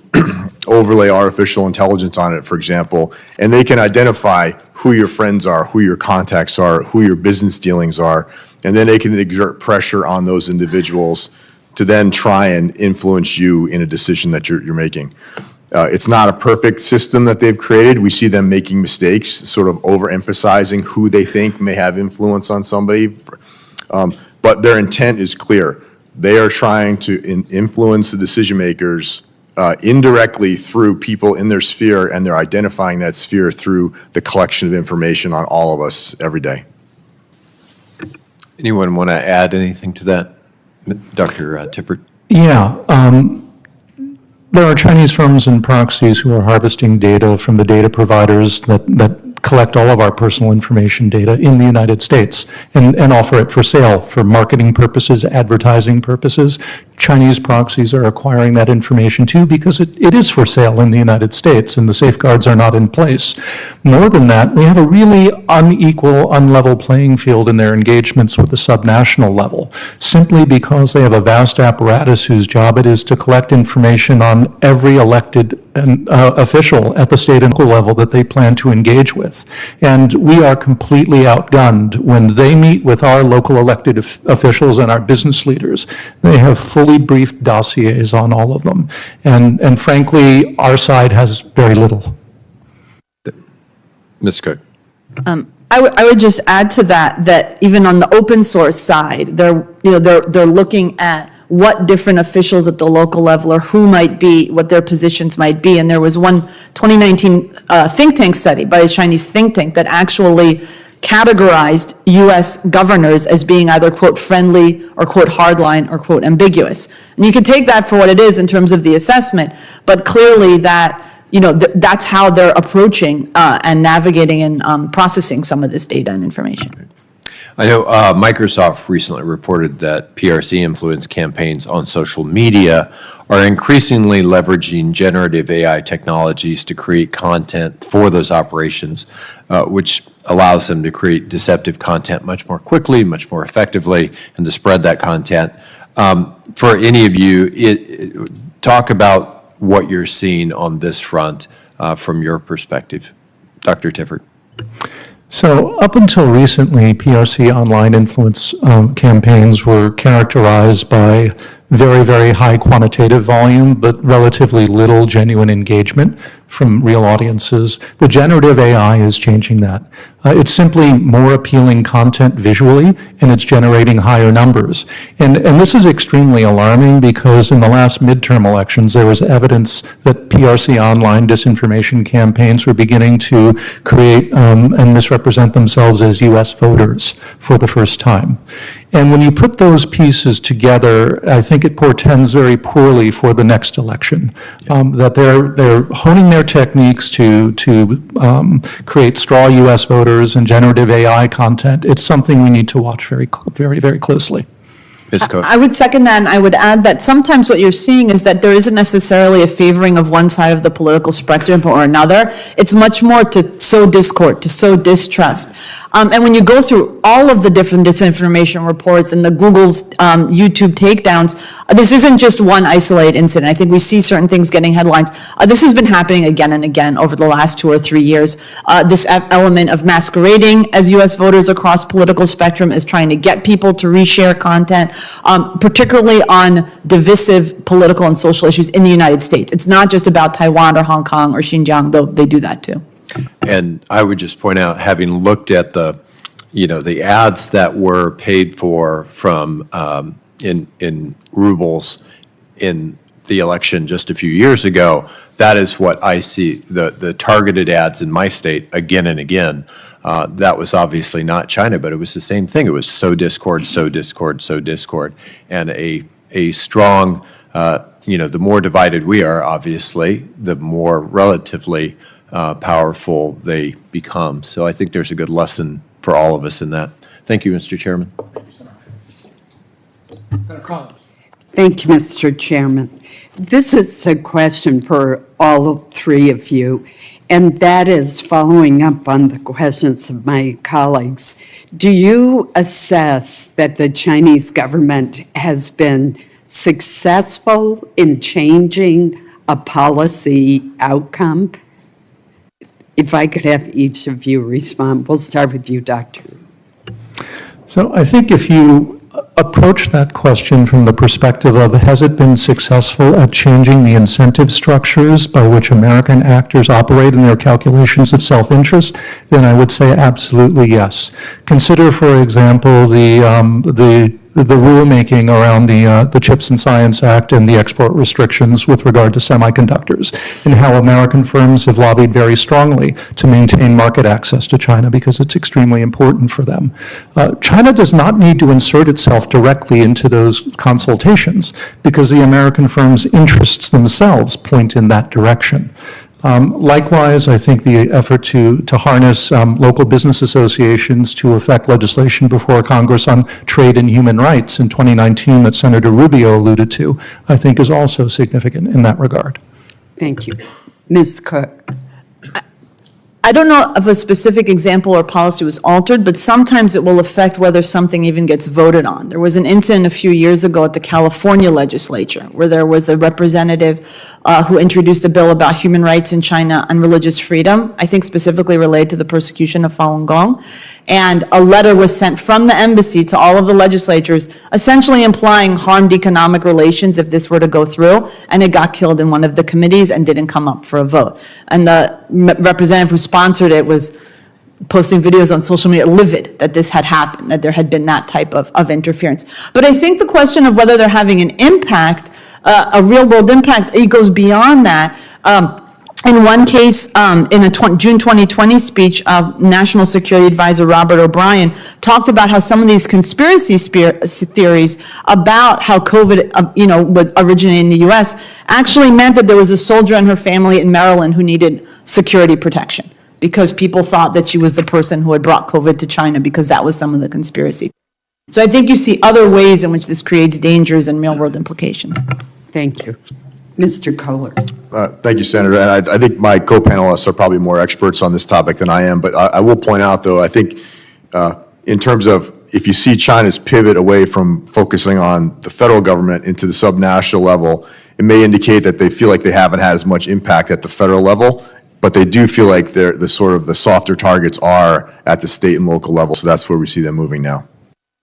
overlay artificial intelligence on it, for example, and they can identify who your friends are, who your contacts are, who your business dealings are, and then they can exert pressure on those individuals to then try and influence you in a decision that you're making. It's not a perfect system that they've created. We see them making mistakes, sort of overemphasizing who they think may have influence on somebody, but their intent is clear. They are trying to influence the decision makers indirectly through people in their sphere, and they're identifying that sphere through the collection of information on all of us every day. Anyone want to add anything to that? Dr. Tiffert? Yeah. There are Chinese firms and proxies who are harvesting data from the data providers that collect all of our personal information data in the United States and offer it for sale for marketing purposes, advertising purposes. Chinese proxies are acquiring that information too because it is for sale in the United States and the safeguards are not in place. More than that, we have a really unequal, unlevel playing field in their engagements with the subnational level, simply because they have a vast apparatus whose job it is to collect information on every elected official at the state and local level that they plan to engage with. And we are completely outgunned when they meet with our local elected officials and our business leaders. They have fully briefed dossiers on all of them. And frankly, our side has very little. Ms. Cook? I would just add to that even on the open source side, they're looking at what different officials at the local level or who might be, what their positions might be. And there was one 2019 think tank study by a Chinese think tank that actually categorized U.S. governors as being either, quote, friendly or, quote, hardline or, quote, ambiguous. And you can take that for what it is in terms of the assessment, but clearly that, that's how they're approaching and navigating and processing some of this data and information. I know Microsoft recently reported that PRC influence campaigns on social media are increasingly leveraging generative AI technologies to create content for those operations, which allows them to create deceptive content much more quickly, much more effectively, and to spread that content. For any of you, talk about what you're seeing on this front from your perspective. Dr. Tiffert. So up until recently, PRC online influence campaigns were characterized by very, very high quantitative volume, but relatively little genuine engagement from real audiences. The generative AI is changing that. It's simply more appealing content visually, and it's generating higher numbers. And this is extremely alarming because in the last midterm elections, there was evidence that PRC online disinformation campaigns were beginning to create and misrepresent themselves as U.S. voters for the first time. And when you put those pieces together, I think it portends very poorly for the next election. That they're honing their techniques to create straw U.S. voters and generative AI content. It's something we need to watch very, very, very closely. Ms. Cook. I would second that, and I would add that sometimes what you're seeing is that there isn't necessarily a favoring of one side of the political spectrum or another. It's much more to sow discord, to sow distrust. And when you go through all of the different disinformation reports and the Google's YouTube takedowns, this isn't just one isolated incident. I think we see certain things getting headlines. This has been happening again and again over the last 2 or 3 years. This element of masquerading as U.S. voters across political spectrum is trying to get people to reshare content, particularly on divisive political and social issues in the United States. It's not just about Taiwan or Hong Kong or Xinjiang, though they do that too. And I would just point out, having looked at the ads that were paid for from in rubles in the election just a few years ago, that is what I see, the targeted ads in my state again and again. That was obviously not China, but it was the same thing. It was sow discord, sow discord, sow discord. And a strong, the more divided we are, obviously, the more relatively powerful they become. So I think there's a good lesson for all of us in that. Thank you, Mr. Chairman. Thank you, Mr. Chairman. This is a question for all three of you, and that is following up on the questions of my colleagues. Do you assess that the Chinese government has been successful in changing a policy outcome? If I could have each of you respond. We'll start with you, Doctor. So I think if you approach that question from the perspective of, has it been successful at changing the incentive structures by which American actors operate in their calculations of self-interest, then I would say absolutely yes. Consider, for example, the rulemaking around the CHIPS and Science Act and the export restrictions with regard to semiconductors, and how American firms have lobbied very strongly to maintain market access to China because it's extremely important for them. China does not need to insert itself directly into those consultations because the American firms' interests themselves point in that direction. Likewise, I think the effort to harness local business associations to effect legislation before Congress on trade and human rights in 2019 that Senator Rubio alluded to, I think is also significant in that regard. Thank you. Ms. Cook. I don't know if a specific example or policy was altered, but sometimes it will affect whether something even gets voted on. There was an incident a few years ago at the California legislature where there was a representative who introduced a bill about human rights in China and religious freedom, I think specifically related to the persecution of Falun Gong. And a letter was sent from the embassy to all of the legislatures, essentially implying harmed economic relations if this were to go through, and it got killed in one of the committees and didn't come up for a vote. And the representative who sponsored it was posting videos on social media, livid that this had happened, that there had been that type of interference. But I think the question of whether they're having an impact, a real-world impact, it goes beyond that. In one case, in a June 2020 speech, National Security Advisor Robert O'Brien talked about how some of these conspiracy theories about how COVID, would originate in the U.S. actually meant that there was a soldier and her family in Maryland who needed security protection because people thought that she was the person who had brought COVID to China because that was some of the conspiracy. So I think you see other ways in which this creates dangers and real-world implications. Thank you. Mr. Kohler. Thank you, Senator. And I think my co-panelists are probably more experts on this topic than I am. But I will point out, though, I think in terms of if you see China's pivot away from focusing on the federal government into the subnational level, it may indicate that they feel like they haven't had as much impact at the federal level, but they do feel like the softer targets are at the state and local level. So that's where we see them moving now.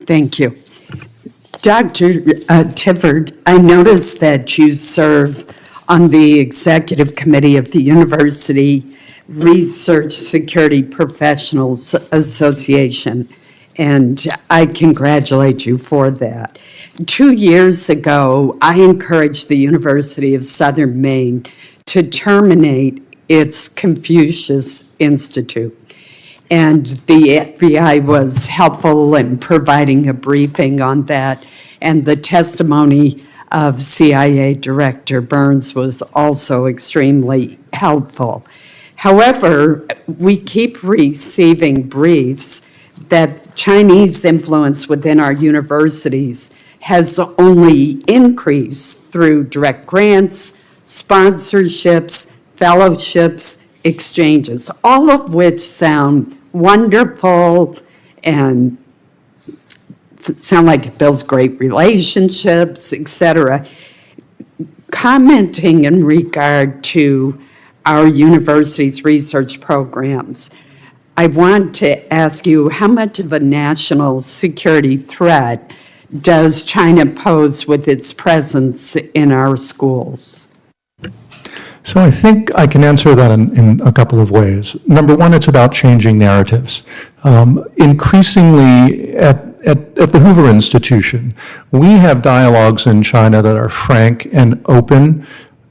Thank you. Dr. Tifford, I noticed that you serve on the Executive Committee of the University Research Security Professionals Association, and I congratulate you for that. 2 years ago, I encouraged the University of Southern Maine to terminate its Confucius Institute. And the FBI was helpful in providing a briefing on that, and the testimony of CIA Director Burns was also extremely helpful. However, we keep receiving briefs that Chinese influence within our universities has only increased through direct grants, sponsorships, fellowships, exchanges, all of which sound wonderful and sound like it builds great relationships, et cetera. Commenting in regard to our university's research programs, I want to ask you how much of a national security threat does China pose with its presence in our schools? So I think I can answer that in a couple of ways. Number one, it's about changing narratives. Increasingly, at the Hoover Institution, we have dialogues in China that are frank and open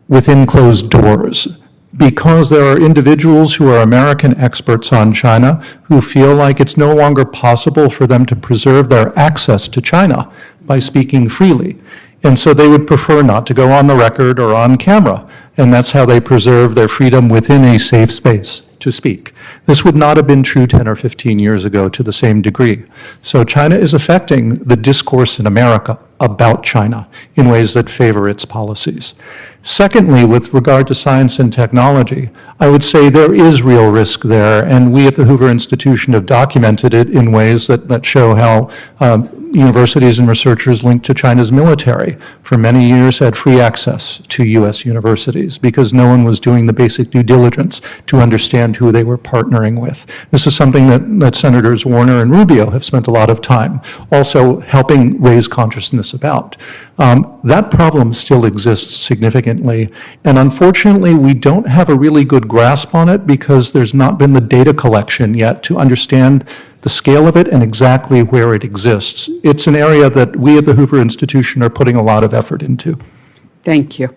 within closed doors, because there are individuals who are American experts on China who feel like it's no longer possible for them to preserve their access to China by speaking freely. And so they would prefer not to go on the record or on camera. And that's how they preserve their freedom within a safe space to speak. This would not have been true 10 or 15 years ago to the same degree. So China is affecting the discourse in America about China in ways that favor its policies. Secondly, with regard to science and technology, I would say there is real risk there, and we at the Hoover Institution have documented it in ways that show how universities and researchers linked to China's military for many years had free access to U.S. universities because no one was doing the basic due diligence to understand who they were partnering with. This is something that Senators Warner and Rubio have spent a lot of time also helping raise consciousness about. That problem still exists significantly, and unfortunately, we don't have a really good grasp on it because there's not been the data collection yet to understand the scale of it and exactly where it exists. It's an area that we at the Hoover Institution are putting a lot of effort into. Thank you.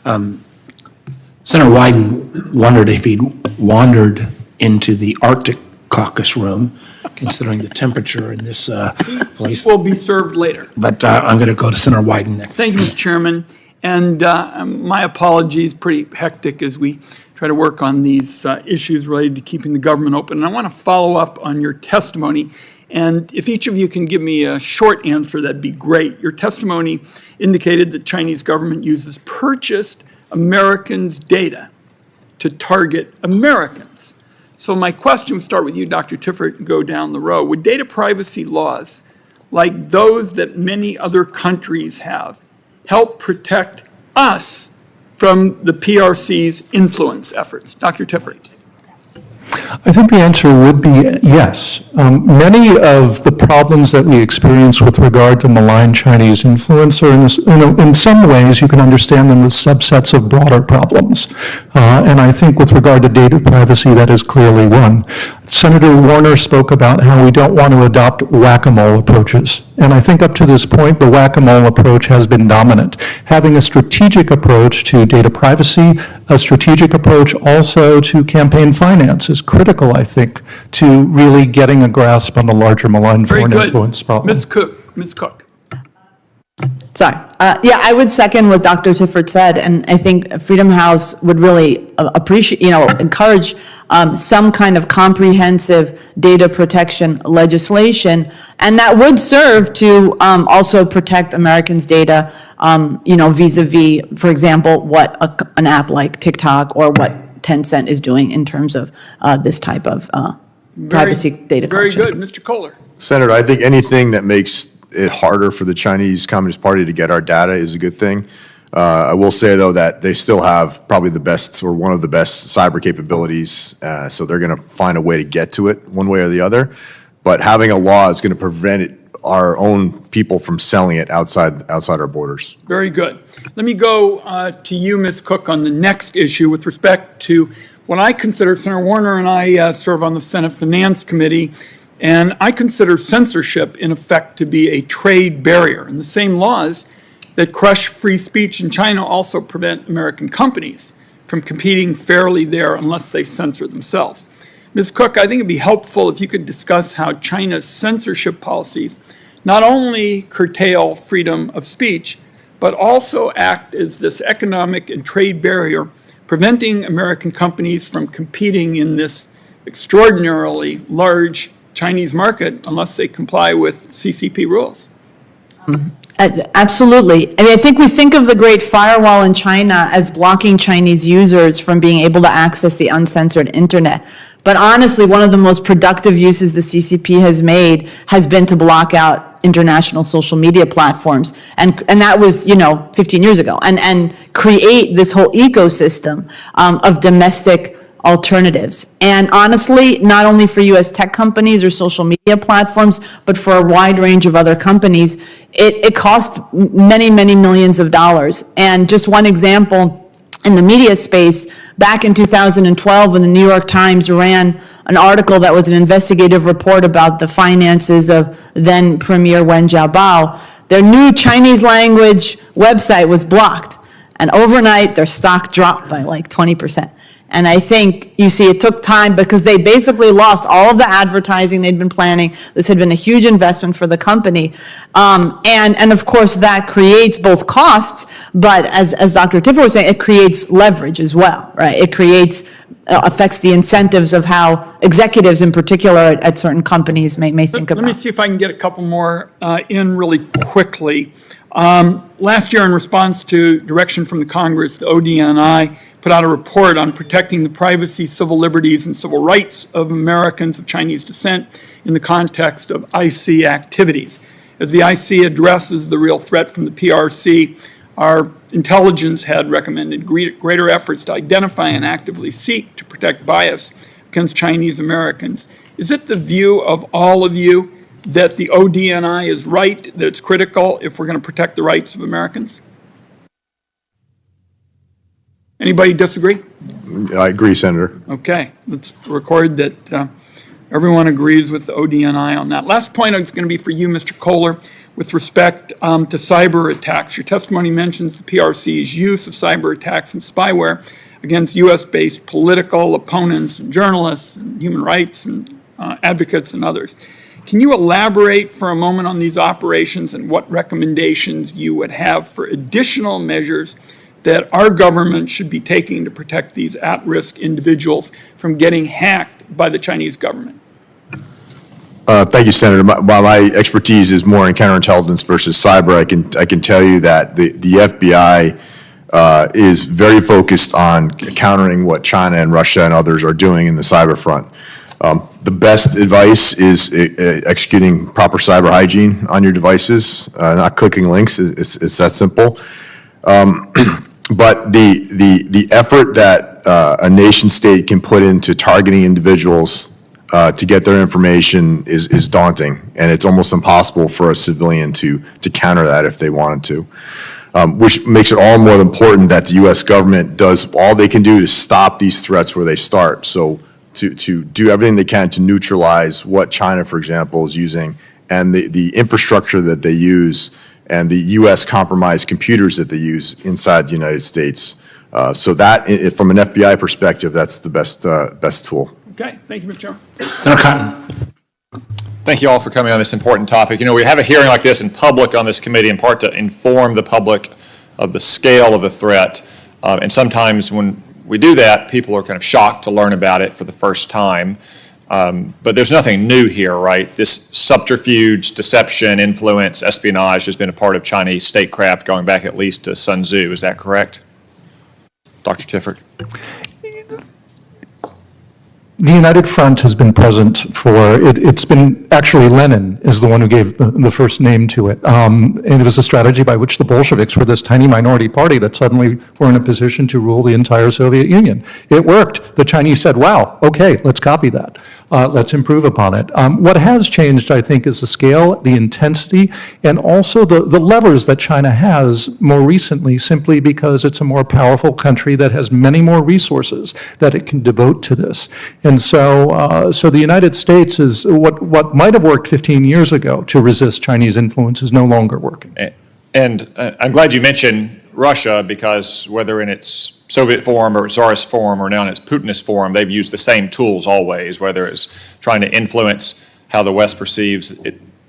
Senator Wyden wondered if he'd wandered into the Arctic caucus room, considering the temperature in this place. Will be served later. But I'm going to go to Senator Wyden next. Thank you, Mr. Chairman. And my apologies, pretty hectic as we try to work on these issues related to keeping the government open. And I want to follow up on your testimony. And if each of you can give me a short answer, that'd be great. Your testimony indicated that Chinese government uses purchased Americans' data to target Americans. So my question would start with you, Dr. Tiffert, and go down the row. Would data privacy laws, like those that many other countries have, help protect us from the PRC's influence efforts? Dr. Tiffert. I think the answer would be yes. Many of the problems that we experience with regard to malign Chinese influence are, in some ways, you can understand them as subsets of broader problems. And I think with regard to data privacy, that is clearly one. Senator Warner spoke about how we don't want to adopt whack-a-mole approaches. And I think up to this point, the whack-a-mole approach has been dominant. Having a strategic approach to data privacy, a strategic approach also to campaign finance is critical, I think, to really getting a grasp on the larger malign foreign influence problem. Ms. Cook. Sorry. Yeah, I would second what Dr. Tiffert said, and I think Freedom House would really appreciate, encourage some kind of comprehensive data protection legislation, and that would serve to also protect Americans' data, vis-a-vis, for example, what an app like TikTok or what Tencent is doing in terms of this type of privacy data collection. Very good. Mr. Kohler. Senator, I think anything that makes it harder for the Chinese Communist Party to get our data is a good thing. I will say, though, that they still have probably the best or one of the best cyber capabilities, so they're going to find a way to get to it one way or the other. But having a law is going to prevent our own people from selling it outside our borders. Very good. Let me go to you, Ms. Cook, on the next issue with respect to what I consider, Senator Warner and I serve on the Senate Finance Committee, and I consider censorship, in effect, to be a trade barrier. And the same laws that crush free speech in China also prevent American companies from competing fairly there unless they censor themselves. Ms. Cook, I think it'd be helpful if you could discuss how China's censorship policies not only curtail freedom of speech, but also act as this economic and trade barrier, preventing American companies from competing in this extraordinarily large Chinese market unless they comply with CCP rules. Absolutely. I mean, I think we think of the Great Firewall in China as blocking Chinese users from being able to access the uncensored internet. But honestly, one of the most productive uses the CCP has made has been to block out international social media platforms. And that was, 15 years ago. And create this whole ecosystem of domestic alternatives. And honestly, not only for U.S. tech companies or social media platforms, but for a wide range of other companies, it costs many, many millions of dollars. And just one example, in the media space, back in 2012, when the New York Times ran an article that was an investigative report about the finances of then Premier Wen Jiabao, their new Chinese language website was blocked. And overnight, their stock dropped by like 20%. And I think, you see, it took time because they basically lost all of the advertising they'd been planning. This had been a huge investment for the company. And of course, that creates both costs, but as Dr. Tiffer was saying, it creates leverage as well, right? It creates, affects the incentives of how executives in particular at certain companies may think about. Let me see if I can get a couple more in really quickly. Last year, in response to direction from the Congress, the ODNI put out a report on protecting the privacy, civil liberties, and civil rights of Americans of Chinese descent in the context of IC activities. As the IC addresses the real threat from the PRC, our intelligence had recommended greater efforts to identify and actively seek to protect bias against Chinese Americans. Is it the view of all of you that the ODNI is right, that it's critical if we're going to protect the rights of Americans? Anybody disagree? I agree, Senator. Okay, let's record that everyone agrees with the ODNI on that. Last point is going to be for you, Mr. Kohler, with respect to cyber attacks. Your testimony mentions the PRC's use of cyber attacks and spyware against U.S.-based political opponents and journalists and human rights and advocates and others. Can you elaborate for a moment on these operations and what recommendations you would have for additional measures that our government should be taking to protect these at-risk individuals from getting hacked by the Chinese government? Thank you, Senator. While my expertise is more in counterintelligence versus cyber, I can tell you that the FBI is very focused on countering what China and Russia and others are doing in the cyber front. The best advice is executing proper cyber hygiene on your devices, not clicking links. It's that simple. But the effort that a nation state can put into targeting individuals to get their information is daunting, and it's almost impossible for a civilian to counter that if they wanted to. Which makes it all more important that the U.S. government does all they can do to stop these threats where they start. So to do everything they can to neutralize what China, for example, is using, and the infrastructure that they use, and the U.S. compromised computers that they use inside the United States. So that, from an FBI perspective, that's the best tool. Okay, thank you, Mr. Chairman. Senator Cotton. Thank you all for coming on this important topic. You know, we have a hearing like this in public on this committee in part to inform the public of the scale of the threat. And sometimes when we do that, people are kind of shocked to learn about it for the first time. But there's nothing new here, right? This subterfuge, deception, influence, espionage has been a part of Chinese statecraft going back at least to Sun Tzu. Is that correct? Dr. Tiffert? The United Front has been present for, it's been, actually Lenin is the one who gave the first name to it. And it was a strategy by which the Bolsheviks were this tiny minority party that suddenly were in a position to rule the entire Soviet Union. It worked. The Chinese said, wow, okay, let's copy that. Let's improve upon it. What has changed, I think, is the scale, the intensity, and also the levers that China has more recently, simply because it's a more powerful country that has many more resources that it can devote to this. And so, so the United States is what might have worked 15 years ago to resist Chinese influence is no longer working. And I'm glad you mentioned Russia, because whether in its Soviet form or Tsarist form or now in its Putinist form, they've used the same tools always, whether it's trying to influence how the West perceives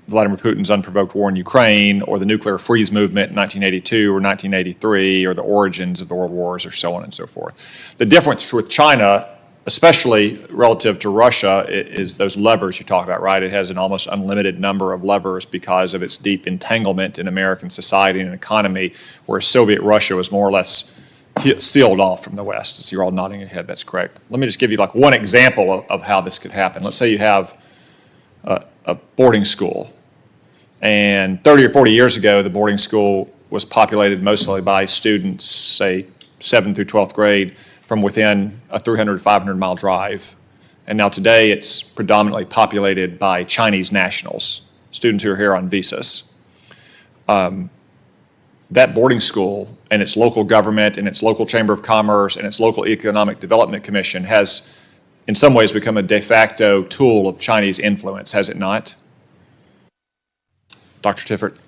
Vladimir Putin's unprovoked war in Ukraine, or the nuclear freeze movement in 1982 or 1983, or the origins of the world wars, or so on and so forth. The difference with China, especially relative to Russia, is those levers you talk about, right? It has an almost unlimited number of levers because of its deep entanglement in American society and economy, whereas Soviet Russia was more or less sealed off from the West. So you're all nodding your head, that's correct. Let me just give you like one example of how this could happen. Let's say you have a boarding school, and 30 or 40 years ago, the boarding school was populated mostly by students, say, 7th through 12th grade from within a 300 to 500-mile drive. And now today, it's predominantly populated by Chinese nationals, students who are here on visas. That boarding school and its local government and its local chamber of commerce and its local economic development commission has, in some ways, become a de facto tool of Chinese influence, has it not? Dr. Tiffert?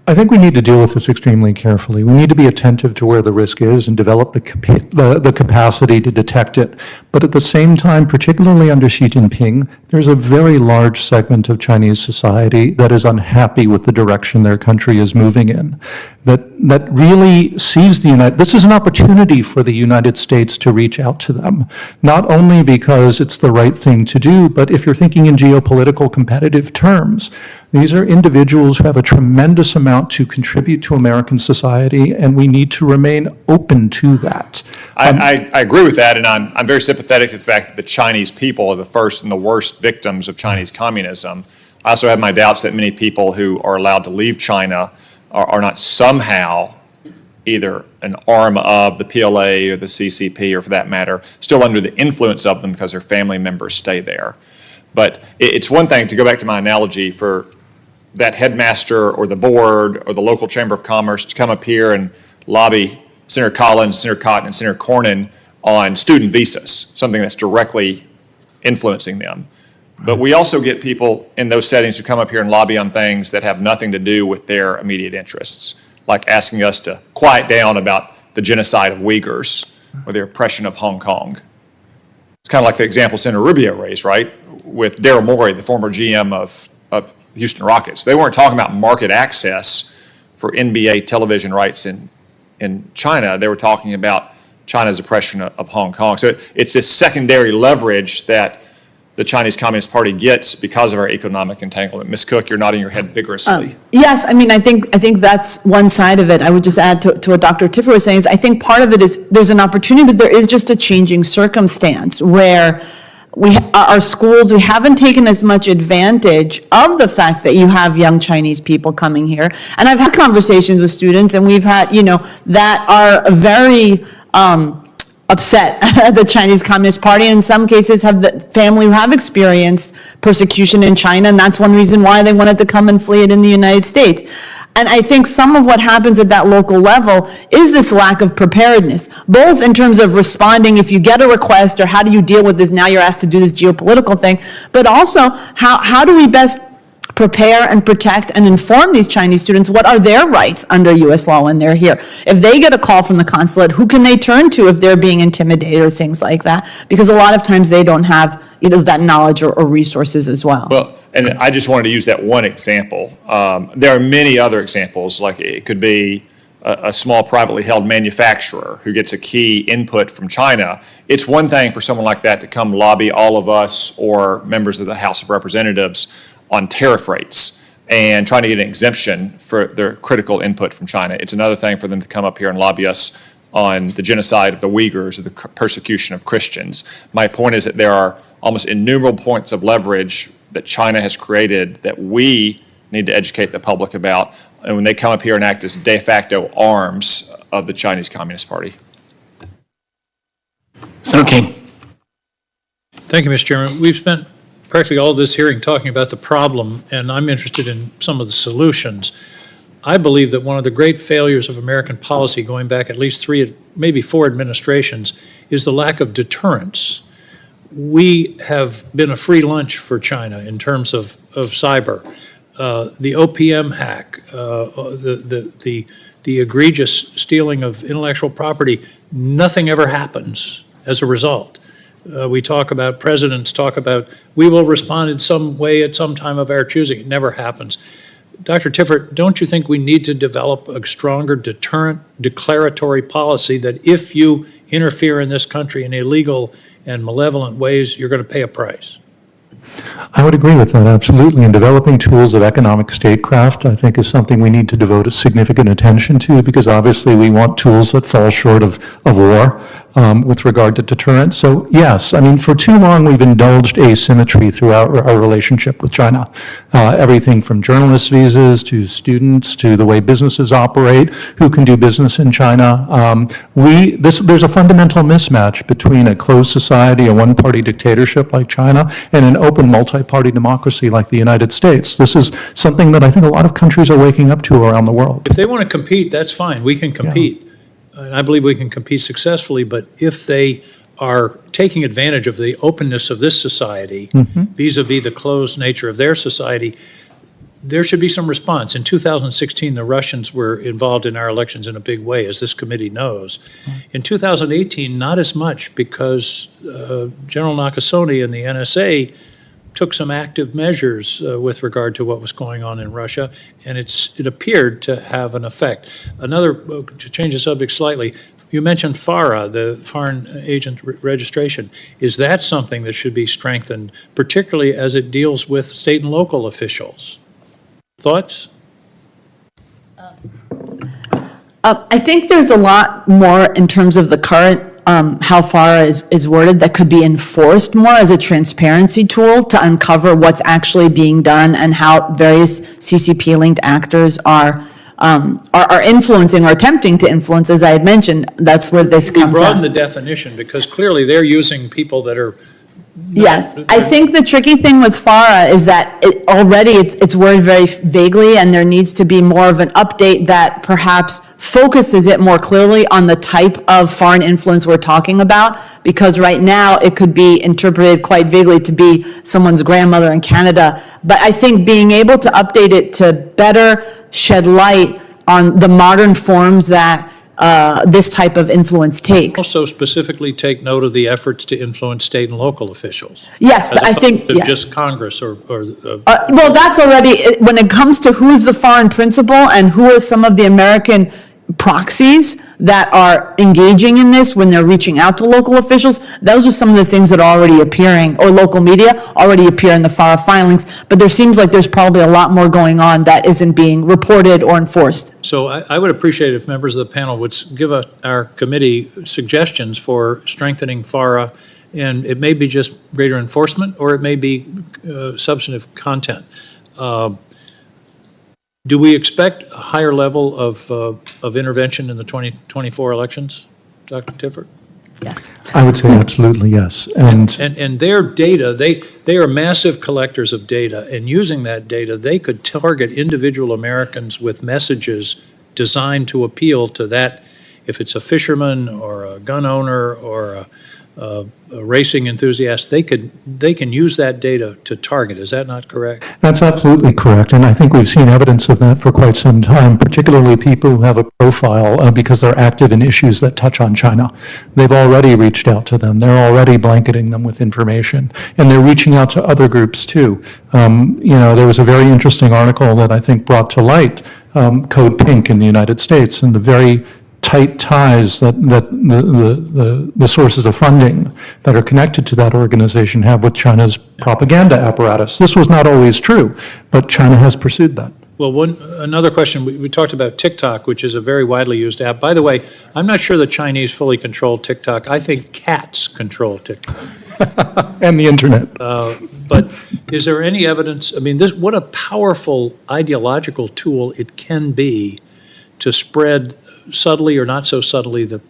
I think we need to deal with this extremely carefully. We need to be attentive to where the risk is and develop the capacity to detect it. But at the same time, particularly under Xi Jinping, there's a very large segment of Chinese society that is unhappy with the direction their country is moving in, that really sees this is an opportunity for the United States to reach out to them, not only because it's the right thing to do, but if you're thinking in geopolitical competitive terms, these are individuals who have a tremendous amount to contribute to American society, and we need to remain open to that. I agree with that, and I'm very sympathetic to the fact that the Chinese people are the first and the worst victims of Chinese communism. I also have my doubts that many people who are allowed to leave China are not somehow either an arm of the PLA or the CCP, or for that matter, still under the influence of them because their family members stay there. But it's one thing, to go back to my analogy, for that headmaster or the board or the local chamber of commerce to come up here and lobby Senator Collins, Senator Cotton, and Senator Cornyn on student visas, something that's directly influencing them. But we also get people in those settings who come up here and lobby on things that have nothing to do with their immediate interests, like asking us to quiet down about the genocide of Uyghurs or the oppression of Hong Kong. It's kind of like the example Senator Rubio raised, right, with Daryl Morey, the former GM of Houston Rockets. They weren't talking about market access for NBA television rights in China. They were talking about China's oppression of Hong Kong. So it's this secondary leverage that the Chinese Communist Party gets because of our economic entanglement. Ms. Cook, you're nodding your head vigorously. Yes, I mean, I think that's one side of it. I would just add to what Dr. Tiffert was saying is I think part of it is there's an opportunity, but there is just a changing circumstance where our schools, we haven't taken as much advantage of the fact that you have young Chinese people coming here. And I've had conversations with students, and we've had, that are very upset at the Chinese Communist Party, and in some cases have the family who have experienced persecution in China, and that's one reason why they wanted to come and flee it in the United States. And I think some of what happens at that local level is this lack of preparedness, both in terms of responding if you get a request, or how do you deal with this, now you're asked to do this geopolitical thing, but also how do we best prepare and protect and inform these Chinese students what are their rights under U.S. law when they're here. If they get a call from the consulate, who can they turn to if they're being intimidated or things like that? Because a lot of times they don't have that knowledge or resources as well. Well, and I just wanted to use that one example. There are many other examples, like it could be a small privately held manufacturer who gets a key input from China. It's one thing for someone like that to come lobby all of us or members of the House of Representatives on tariff rates and trying to get an exemption for their critical input from China. It's another thing for them to come up here and lobby us on the genocide of the Uyghurs or the persecution of Christians. My point is that there are almost innumerable points of leverage that China has created that we need to educate the public about, and when they come up here and act as de facto arms of the Chinese Communist Party. Senator King. Thank you, Mr. Chairman. We've spent practically all this hearing talking about the problem, and I'm interested in some of the solutions. I believe that one of the great failures of American policy, going back at least 3, maybe 4 administrations, is the lack of deterrence. We have been a free lunch for China in terms of cyber. The OPM hack, the egregious stealing of intellectual property, nothing ever happens as a result. Presidents talk about, we will respond in some way at some time of our choosing. It never happens. Dr. Tiffert, don't you think we need to develop a stronger deterrent declaratory policy that if you interfere in this country in illegal and malevolent ways, you're going to pay a price? I would agree with that, absolutely. And developing tools of economic statecraft, I think, is something we need to devote a significant attention to, because obviously we want tools that fall short of war. with regard to deterrence. So yes, I mean, for too long, we've indulged asymmetry throughout our relationship with China. Everything from journalist visas to students to the way businesses operate, who can do business in China. There's a fundamental mismatch between a closed society, a one-party dictatorship like China, and an open multi-party democracy like the United States. This is something that I think a lot of countries are waking up to around the world. If they want to compete, that's fine. We can compete. And I believe we can compete successfully, but if they are taking advantage of the openness of this society vis-a-vis the closed nature of their society, there should be some response. In 2016, the Russians were involved in our elections in a big way, as this committee knows. In 2018, not as much, because General Nakasone and the NSA took some active measures with regard to what was going on in Russia, and it appeared to have an effect. Another, to change the subject slightly, you mentioned FARA, the Foreign Agent Registration. Is that something that should be strengthened, particularly as it deals with state and local officials? Thoughts? I think there's a lot more in terms of the current, how FARA is worded, that could be enforced more as a transparency tool to uncover what's actually being done and how various CCP-linked actors are influencing or attempting to influence. As I had mentioned, that's where this comes Broaden out. the definition, because clearly they're using people that are. Yes, I think the tricky thing with FARA is that it's worded very vaguely, and there needs to be more of an update that perhaps focuses it more clearly on the type of foreign influence we're talking about, because right now it could be interpreted quite vaguely to be someone's grandmother in Canada. But I think being able to update it to better shed light on the modern forms that this type of influence takes. Also specifically take note of the efforts to influence state and local officials. Yes, but I think, To yes. just Congress or Well, that's already, when it comes to who's the foreign principal and who are some of the American proxies that are engaging in this when they're reaching out to local officials, those are some of the things that are already appearing, or local media already appear in the FARA filings, but there seems like there's probably a lot more going on that isn't being reported or enforced. So I would appreciate if members of the panel would give our committee suggestions for strengthening FARA, and it may be just greater enforcement, or it may be substantive content. Do we expect a higher level of intervention in the 2024 elections, Dr. Tiffert? Yes. I would say absolutely yes. And their data, they are massive collectors of data, and using that data, they could target individual Americans with messages designed to appeal to that, if it's a fisherman or a gun owner or a racing enthusiast, they can use that data to target. Is that not correct? That's absolutely correct, and I think we've seen evidence of that for quite some time, particularly people who have a profile because they're active in issues that touch on China. They've already reached out to them. They're already blanketing them with information, and they're reaching out to other groups too. There was a very interesting article that I think brought to light Code Pink in the United States and the very tight ties that the sources of funding that are connected to that organization have with China's propaganda apparatus. This was not always true, but China has pursued that. Well, another question, we talked about TikTok, which is a very widely used app. By the way, I'm not sure the Chinese fully control TikTok. I think cats control TikTok. And the internet. But is there any evidence, what a powerful ideological tool it can be to spread subtly or not so subtly the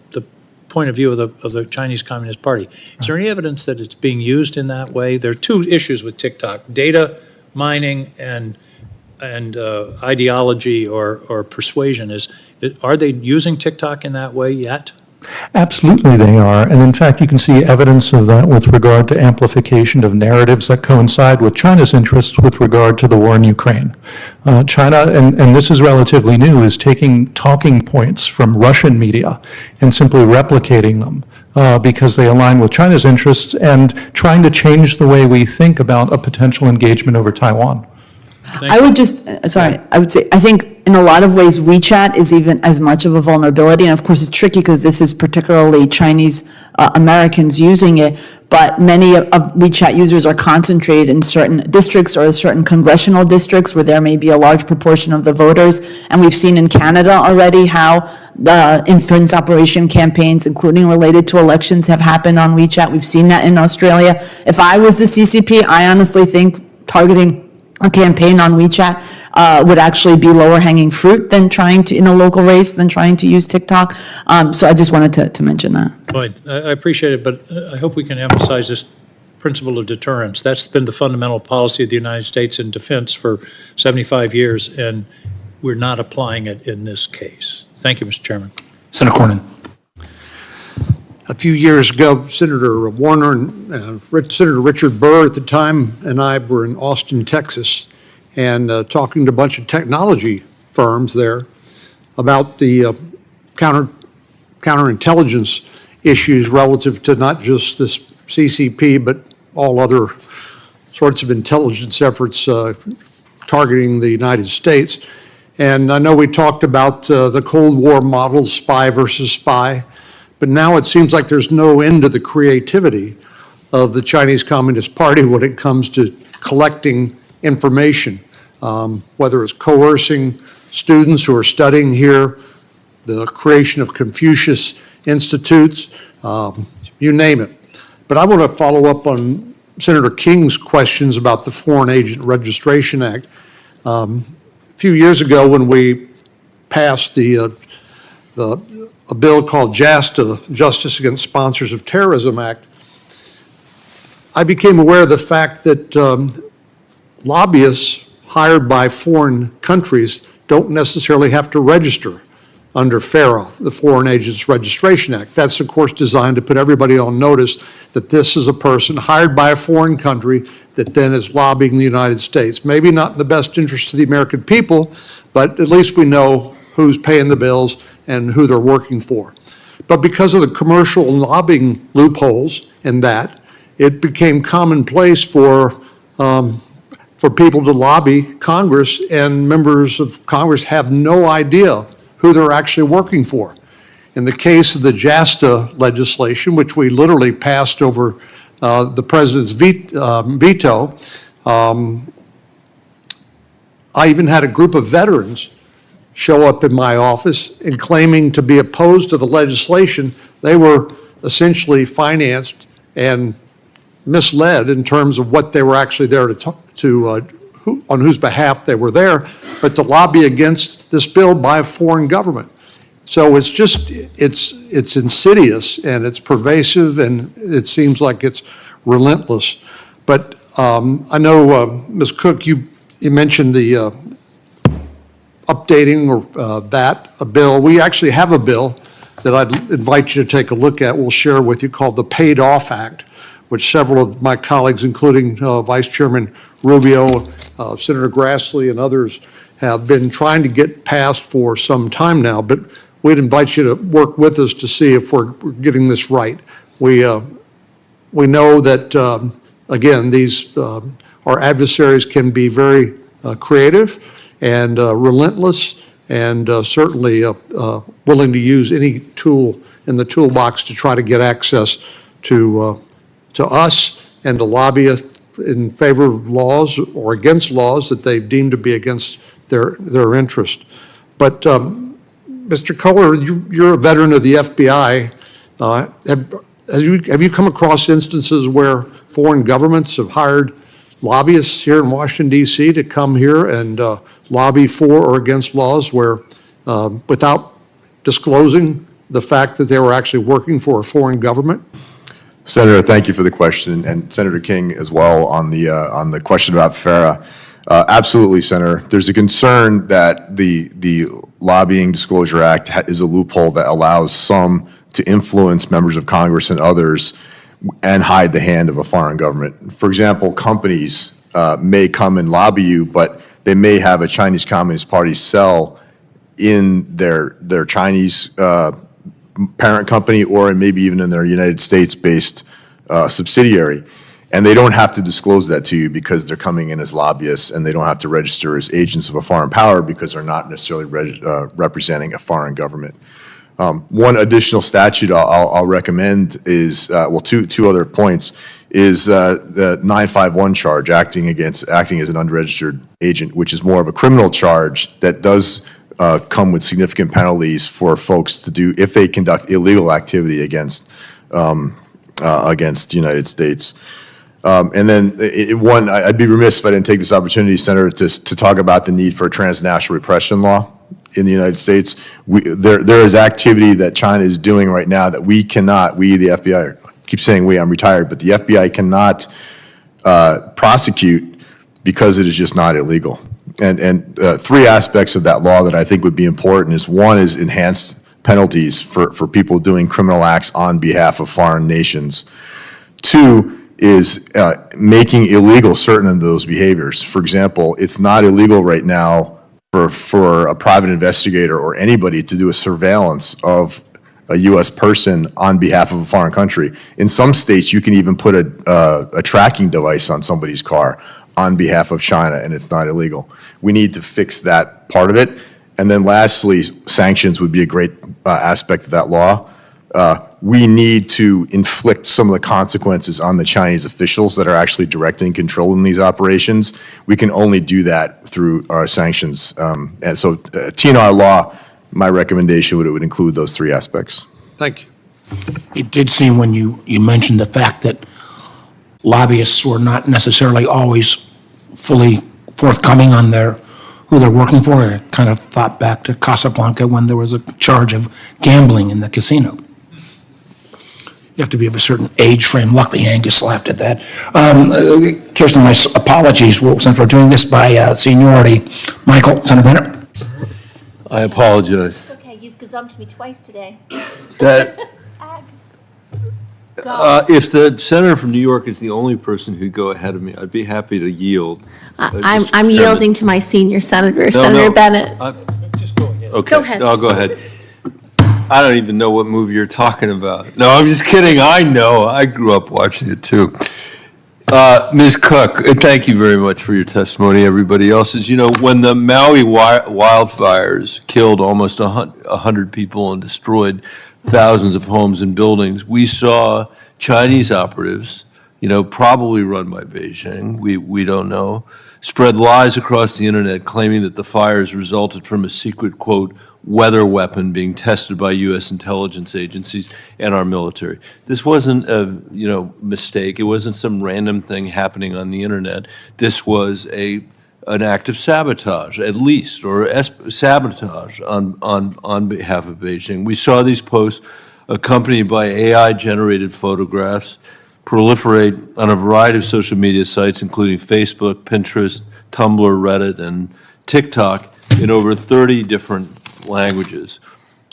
point of view of the Chinese Communist Party. Is there any evidence that it's being used in that way? There are two issues with TikTok: data mining and ideology or persuasion. Are they using TikTok in that way yet? Absolutely they are, and in fact you can see evidence of that with regard to amplification of narratives that coincide with China's interests with regard to the war in Ukraine. China, and this is relatively new, is taking talking points from Russian media and simply replicating them because they align with China's interests and trying to change the way we think about a potential engagement over Taiwan. I would say, I think in a lot of ways, WeChat is even as much of a vulnerability. And of course, it's tricky because this is particularly Chinese Americans using it. but many of WeChat users are concentrated in certain districts or certain congressional districts where there may be a large proportion of the voters. And we've seen in Canada already how the influence operation campaigns, including related to elections, have happened on WeChat. We've seen that in Australia. If I was the CCP, I honestly think targeting a campaign on WeChat would actually be lower hanging fruit than trying to, in a local race, than trying to use TikTok. So I just wanted to mention that. Right, I appreciate it, but I hope we can emphasize this principle of deterrence. That's been the fundamental policy of the United States in defense for 75 years, and we're not applying it in this case. Thank you, Mr. Chairman. Senator Cornyn. A few years ago, Senator Warner and Senator Richard Burr at the time and I were in Austin, Texas, and talking to a bunch of technology firms there about the counterintelligence issues relative to not just this CCP, but all other sorts of intelligence efforts targeting the United States. And I know we talked about the Cold War model, spy versus spy. But now it seems like there's no end to the creativity of the Chinese Communist Party when it comes to collecting information, whether it's coercing students who are studying here, the creation of Confucius Institutes, you name it. But I want to follow up on Senator King's questions about the Foreign Agent Registration Act. A few years ago when we passed a bill called JASTA, Justice Against Sponsors of Terrorism Act, I became aware of the fact that lobbyists hired by foreign countries don't necessarily have to register under FARA, the Foreign Agents Registration Act. That's, of course, designed to put everybody on notice that this is a person hired by a foreign country that then is lobbying the United States. Maybe not in the best interest of the American people, but at least we know who's paying the bills and who they're working for. But because of the commercial and lobbying loopholes in that, it became commonplace for people to lobby Congress, and members of Congress have no idea who they're actually working for. In the case of the JASTA legislation, which we literally passed over the president's veto, I even had a group of veterans show up in my office and claiming to be opposed to the legislation. They were essentially financed and misled in terms of what they were actually there to talk to, on whose behalf they were there, but to lobby against this bill by a foreign government. So it's just, it's insidious and it's pervasive and it seems like it's relentless. But I know, Ms. Cook, you mentioned the updating or a bill. We actually have a bill that I'd invite you to take a look at. We'll share with you, called the Paid Off Act, which several of my colleagues, including Vice Chairman Rubio, Senator Grassley, and others, have been trying to get passed for some time now. But we'd invite you to work with us to see if we're getting this right. We know that, again, these our adversaries can be very creative and relentless, and certainly willing to use any tool in the toolbox to try to get access to us and to lobby in favor of laws or against laws that they deem to be against their interest. But Mr. Culler, you're a veteran of the FBI. Have you come across instances where foreign governments have hired lobbyists here in Washington, D.C. to come here and lobby for or against laws where, without disclosing the fact that they were actually working for a foreign government? Senator, thank you for the question, and Senator King as well on the question about FARA. Absolutely, Senator. There's a concern that the Lobbying Disclosure Act is a loophole that allows some to influence members of Congress and others and hide the hand of a foreign government. For example, companies may come and lobby you, but they may have a Chinese Communist Party cell in their Chinese parent company, or maybe even in their United States-based subsidiary. And they don't have to disclose that to you because they're coming in as lobbyists, and they don't have to register as agents of a foreign power because they're not necessarily representing a foreign government. One additional statute I'll recommend is, two other points, is the 951 charge, acting as an unregistered agent, which is more of a criminal charge that does come with significant penalties for folks to do if they conduct illegal activity against the United States. And then I'd be remiss if I didn't take this opportunity, Senator, to talk about the need for a transnational repression law in the United States. There is activity that China is doing right now that we, the FBI, I keep saying we, I'm retired, but the FBI cannot prosecute because it is just not illegal. And three aspects of that law that I think would be important is, one is enhanced penalties for people doing criminal acts on behalf of foreign nations. Two is making illegal certain of those behaviors. For example, it's not illegal right now for a private investigator or anybody to do a surveillance of a U.S. person on behalf of a foreign country. In some states, you can even put a tracking device on somebody's car on behalf of China, and it's not illegal. We need to fix that part of it. And then lastly, sanctions would be a great aspect of that law. We need to inflict some of the consequences on the Chinese officials that are actually directing and controlling these operations. We can only do that through our sanctions. And so TNR law, my recommendation would include those three aspects. Thank you. It did seem when you mentioned the fact that lobbyists were not necessarily always fully forthcoming on who they're working for. I kind of thought back to Casablanca when there was a charge of gambling in the casino. You have to be of a certain age frame. Luckily, Angus laughed at that. Kirsten, my apologies since we're doing this by seniority. Michael, Senator Bennett. I apologize. It's okay, you've gazumped me twice today. That, Go. if the senator from New York is the only person who'd go ahead of me, I'd be happy to yield. I'm Mr. Chairman. yielding to my senior senator, No, Senator no. Bennett. Just go ahead. Okay, Go ahead. I'll go ahead. I don't even know what movie you're talking about. No, I'm just kidding. I know. I grew up watching it too. Ms. Cook, thank you very much for your testimony. Everybody else's. You know, when the Maui wildfires killed almost 100 people and destroyed thousands of homes and buildings, we saw Chinese operatives, probably run by Beijing, we don't know, spread lies across the internet claiming that the fires resulted from a secret, quote, weather weapon being tested by U.S. intelligence agencies and our military. This wasn't a, mistake. It wasn't some random thing happening on the internet. This was an act of sabotage, at least, or sabotage on behalf of Beijing. We saw these posts accompanied by AI-generated photographs proliferate on a variety of social media sites, including Facebook, Pinterest, Tumblr, Reddit, and TikTok, in over 30 different languages.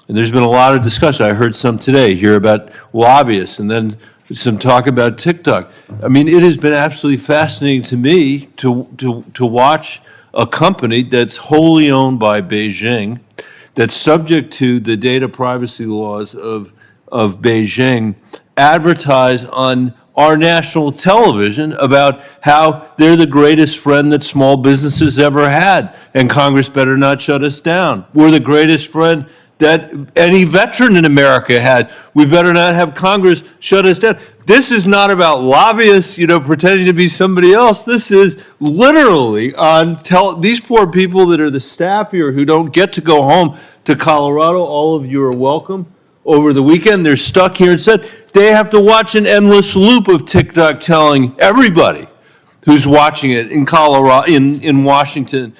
And there's been a lot of discussion. I heard some today here about lobbyists and then some talk about TikTok. I mean, it has been absolutely fascinating to me to watch a company that's wholly owned by Beijing, that's subject to the data privacy laws of Beijing, advertise on our national television about how they're the greatest friend that small businesses ever had, and Congress better not shut us down. We're the greatest friend that any veteran in America had. We better not have Congress shut us down. This is not about lobbyists, pretending to be somebody else. This is literally on these poor people that are the staff here who don't get to go home to Colorado. All of you are welcome. Over the weekend, they're stuck here instead. They have to watch an endless loop of TikTok telling everybody who's watching it in Colorado, in Washington,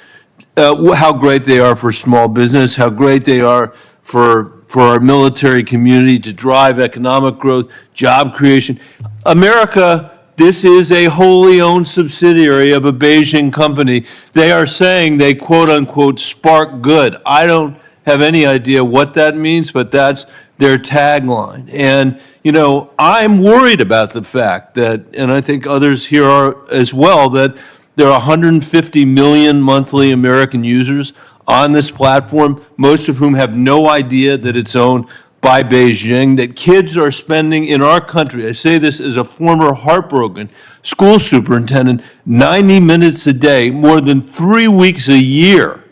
how great they are for small business, how great they are for our military community to drive economic growth, job creation. America, this is a wholly owned subsidiary of a Beijing company. They are saying they, quote unquote, spark good. I don't have any idea what that means, but that's their tagline. And, I'm worried about the fact that, and I think others here are as well, that there are 150 million monthly American users on this platform, most of whom have no idea that it's owned by Beijing, that kids are spending in our country, I say this as a former heartbroken school superintendent, 90 minutes a day, more than 3 weeks a year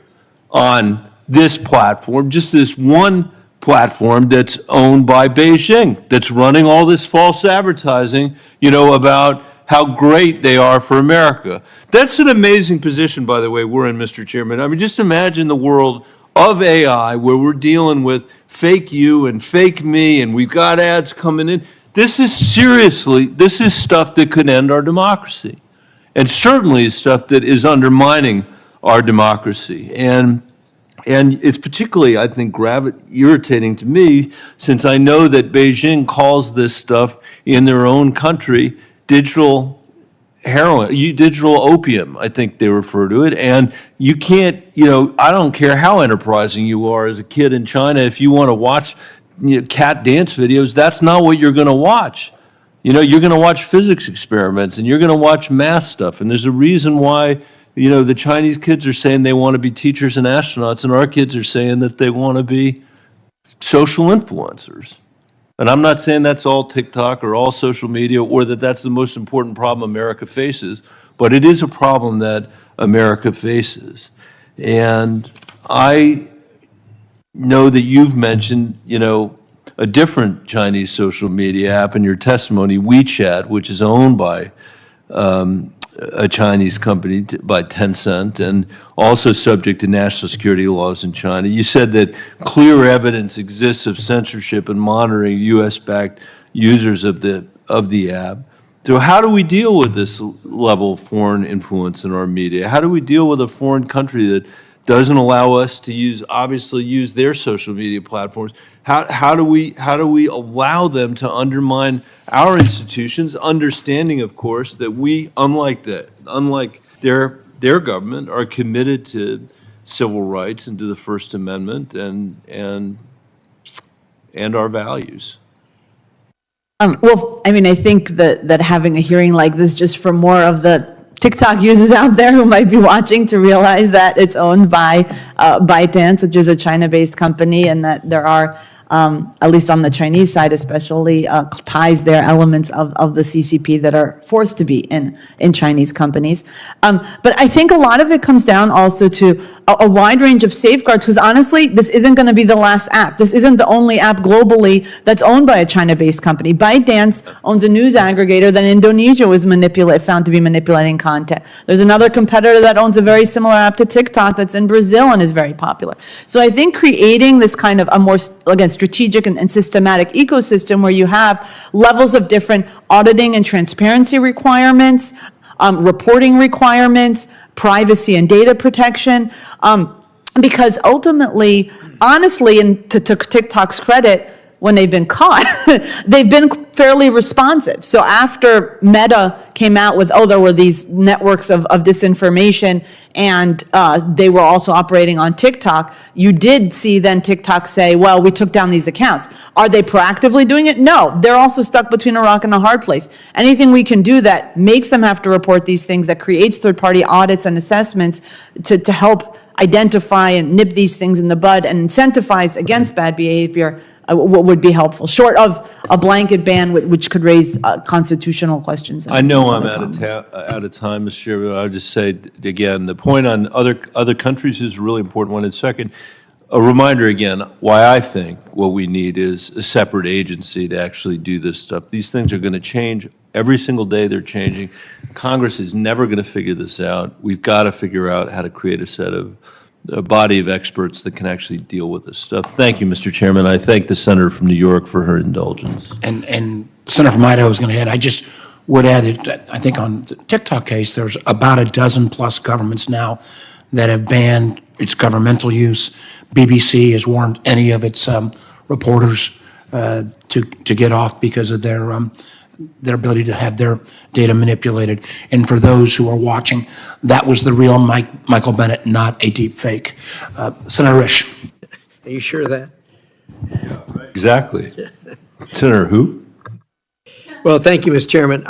on this platform, just this one platform that's owned by Beijing, that's running all this false advertising, about how great they are for America. That's an amazing position, by the way, we're in, Mr. Chairman. I mean, just imagine the world of AI where we're dealing with fake you and fake me, and we've got ads coming in. This is stuff that could end our democracy, and certainly stuff that is undermining our democracy. And it's particularly, I think, irritating to me, since I know that Beijing calls this stuff in their own country digital heroin, digital opium, I think they refer to it. And you can't, I don't care how enterprising you are as a kid in China, if you want to watch cat dance videos, that's not what you're going to watch. You're going to watch physics experiments, and you're going to watch math stuff. And there's a reason why the Chinese kids are saying they want to be teachers and astronauts, and our kids are saying that they want to be social influencers. And I'm not saying that's all TikTok or all social media, or that that's the most important problem America faces, but it is a problem that America faces. And I know that you've mentioned, a different Chinese social media app in your testimony, WeChat, which is owned by a Chinese company, by Tencent, and also subject to national security laws in China. You said that clear evidence exists of censorship and monitoring U.S.-backed users of the app. So how do we deal with this level of foreign influence in our media? How do we deal with a foreign country that doesn't allow us to obviously use their social media platforms? How do we allow them to undermine our institutions, understanding, of course, that we, unlike their government, are committed to civil rights and to the First Amendment and our values? Well, I mean, I think that having a hearing like this, just for more of the TikTok users out there who might be watching, to realize that it's owned by ByteDance, which is a China-based company, and that there are, at least on the Chinese side especially, ties there, elements of the CCP that are forced to be in Chinese companies. But I think a lot of it comes down also to a wide range of safeguards, because honestly, this isn't going to be the last app. This isn't the only app globally that's owned by a China-based company. ByteDance owns a news aggregator that Indonesia was found to be manipulating content. There's another competitor that owns a very similar app to TikTok that's in Brazil and is very popular. So I think creating this kind of a more, again, strategic and systematic ecosystem where you have levels of different auditing and transparency requirements, reporting requirements, privacy and data protection, because ultimately, honestly, and to TikTok's credit, when they've been caught, they've been fairly responsive. So after Meta came out with, there were these networks of disinformation, and they were also operating on TikTok, you did see then TikTok say, well, we took down these accounts. Are they proactively doing it? No. They're also stuck between a rock and a hard place. Anything we can do that makes them have to report these things, that creates third-party audits and assessments to help identify and nip these things in the bud and incentivize against bad behavior, what would be helpful, short of a blanket ban, which could raise constitutional questions. I know I'm out of time, Mr. Chairman. I'll just say, again, the point on other countries is a really important one. And second, a reminder again, why I think what we need is a separate agency to actually do this stuff. These things are going to change. Every single day they're changing. Congress is never going to figure this out. We've got to figure out how to create a body of experts that can actually deal with this stuff. Thank you, Mr. Chairman. I thank the senator from New York for her indulgence. And Senator from Idaho is going to add, I just would add that I think on the TikTok case, there's about a dozen plus governments now that have banned its governmental use. BBC has warned any of its reporters to get off because of their ability to have their data manipulated. And for those who are watching, that was the real Michael Bennett, not a deep fake. Senator Risch. Are you sure of that? Exactly. Senator who? Well, thank you, Mr. Chairman.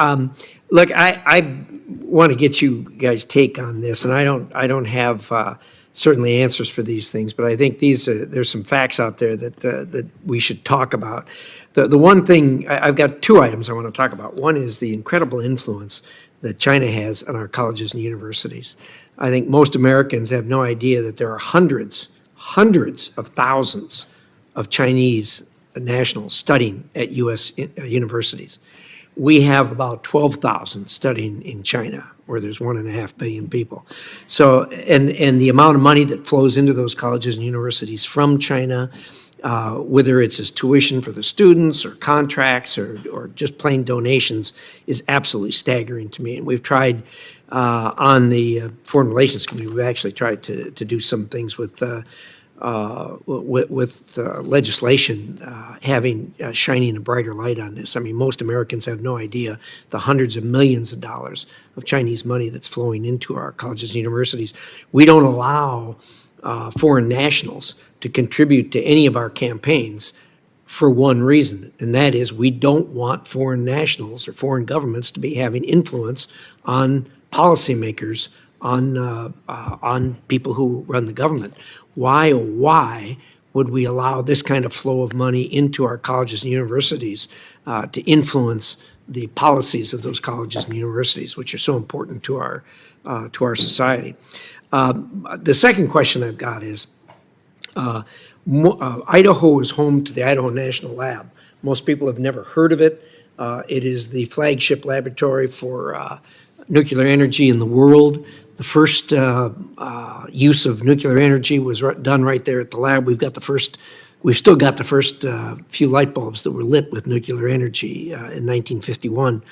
Look, I want to get you guys' take on this, and I don't have certainly answers for these things, but I think there's some facts out there that we should talk about. The one thing, I've got two items I want to talk about. One is the incredible influence that China has on our colleges and universities. I think most Americans have no idea that there are hundreds of thousands of Chinese nationals studying at U.S. universities. We have about 12,000 studying in China, where there's 1.5 billion people. So, and the amount of money that flows into those colleges and universities from China, whether it's as tuition for the students or contracts or just plain donations, is absolutely staggering to me. And we've tried on the Foreign Relations Committee, we've actually tried to do some things with legislation shining a brighter light on this. I mean, most Americans have no idea the hundreds of millions of dollars of Chinese money that's flowing into our colleges and universities. We don't allow foreign nationals to contribute to any of our campaigns for one reason, and that is we don't want foreign nationals or foreign governments to be having influence on policymakers, on people who run the government. Why, oh, why would we allow this kind of flow of money into our colleges and universities to influence the policies of those colleges and universities, which are so important to our society? The second question I've got is, Idaho is home to the Idaho National Lab. Most people have never heard of it. It is the flagship laboratory for nuclear energy in the world. The first use of nuclear energy was done right there at the lab. We've still got the first few light bulbs that were lit with nuclear energy in 1951.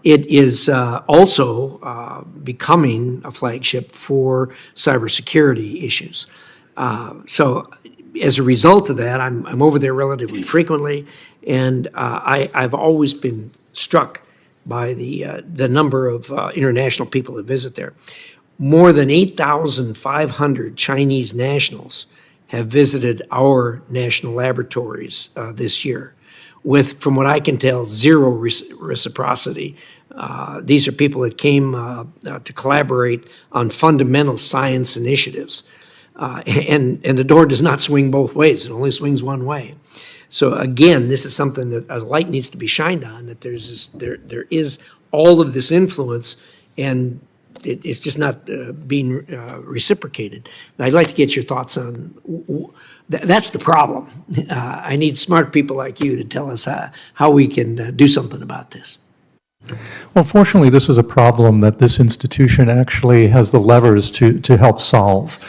It is also becoming a flagship for cybersecurity issues. So as a result of that, I'm over there relatively frequently, and I've always been struck by the number of international people that visit there. More than 8,500 Chinese nationals have visited our national laboratories this year, with, from what I can tell, zero reciprocity. These are people that came to collaborate on fundamental science initiatives. And the door does not swing both ways, it only swings one way. So again, this is something that a light needs to be shined on, that there is all of this influence, and it's just not being reciprocated. And I'd like to get your thoughts on, that's the problem. I need smart people like you to tell us how we can do something about this. Well, fortunately, this is a problem that this institution actually has the levers to help solve.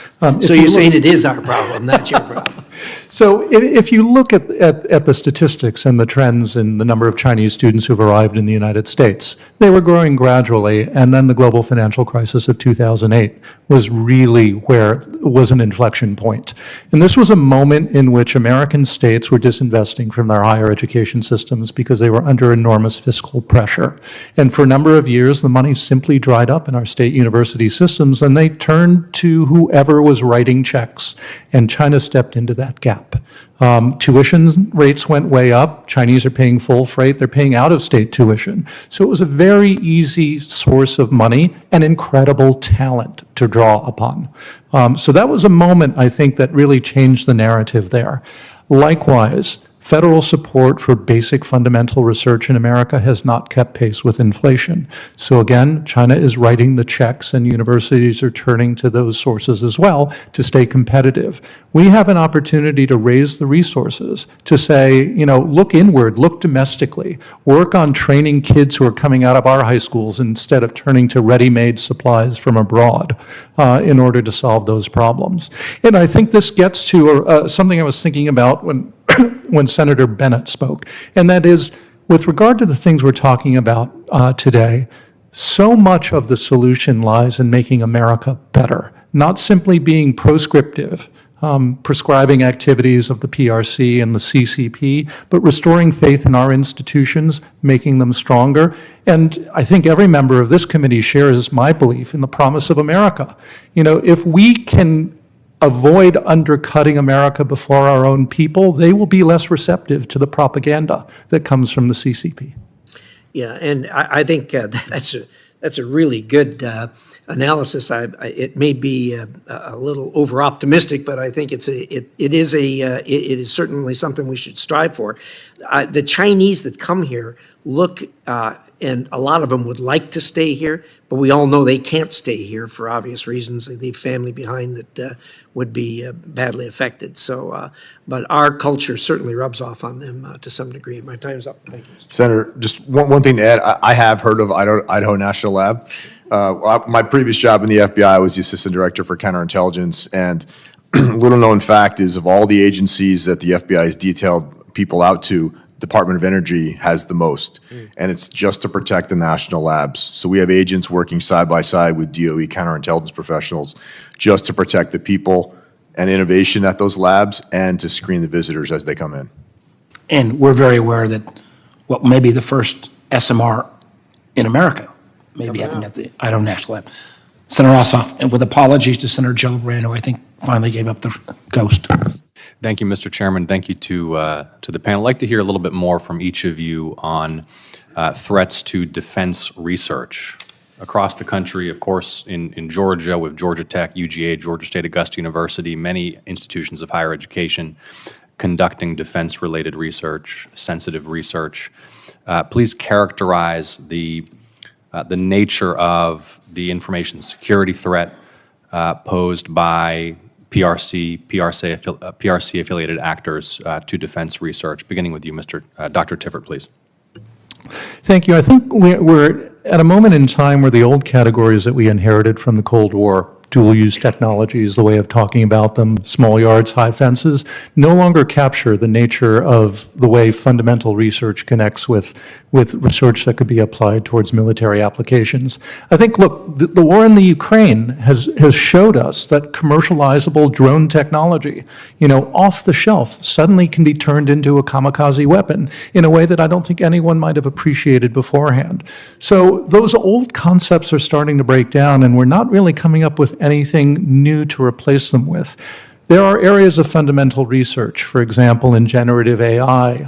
So you're saying it is our problem, not your problem? So if you look at the statistics and the trends in the number of Chinese students who've arrived in the United States, they were growing gradually, and then the global financial crisis of 2008 was really where it was an inflection point. And this was a moment in which American states were disinvesting from their higher education systems because they were under enormous fiscal pressure. And for a number of years, the money simply dried up in our state university systems, and they turned to whoever was writing checks, and China stepped into that gap. Tuition rates went way up. Chinese are paying full freight. They're paying out-of-state tuition. So it was a very easy source of money and incredible talent to draw upon. So that was a moment, I think, that really changed the narrative there. Likewise, federal support for basic fundamental research in America has not kept pace with inflation. So again, China is writing the checks, and universities are turning to those sources as well to stay competitive. We have an opportunity to raise the resources to say, look inward, look domestically, work on training kids who are coming out of our high schools instead of turning to ready-made supplies from abroad in order to solve those problems. And I think this gets to something I was thinking about when Senator Bennett spoke, and that is, with regard to the things we're talking about today, so much of the solution lies in making America better, not simply being proscriptive, prescribing activities of the PRC and the CCP, but restoring faith in our institutions, making them stronger. And I think every member of this committee shares my belief in the promise of America. If we can avoid undercutting America before our own people, they will be less receptive to the propaganda that comes from the CCP. Yeah, and I think that's a really good analysis. It may be a little over-optimistic, but I think it is certainly something we should strive for. The Chinese that come here look, and a lot of them would like to stay here, but we all know they can't stay here for obvious reasons. They leave family behind that would be badly affected. So, but our culture certainly rubs off on them to some degree. My time's up. Thank you. Senator, just one thing to add. I have heard of Idaho National Lab. My previous job in the FBI was the assistant director for counterintelligence, and little known fact is of all the agencies that the FBI has detailed people out to, Department of Energy has the most, and it's just to protect the national labs. So we have agents working side by side with DOE counterintelligence professionals just to protect the people and innovation at those labs and to screen the visitors as they come in. And we're very aware that, well, maybe the first SMR in America, maybe happening at the Idaho National Lab. Senator Ossoff, and with apologies to Senator Gillibrand, who I think finally gave up the ghost. Thank you, Mr. Chairman. Thank you to the panel. I'd like to hear a little bit more from each of you on threats to defense research across the country. Of course, in Georgia with Georgia Tech, UGA, Georgia State Augusta University, many institutions of higher education conducting defense-related research, sensitive research. Please characterize the nature of the information security threat posed by PRC-affiliated actors to defense research. Beginning with you, Dr. Tiffert, please. Thank you. I think we're at a moment in time where the old categories that we inherited from the Cold War, dual-use technologies, the way of talking about them, small yards, high fences, no longer capture the nature of the way fundamental research connects with research that could be applied towards military applications. I think, look, the war in the Ukraine has showed us that commercializable drone technology, off the shelf, suddenly can be turned into a kamikaze weapon in a way that I don't think anyone might have appreciated beforehand. So those old concepts are starting to break down, and we're not really coming up with anything new to replace them with. There are areas of fundamental research, for example, in generative AI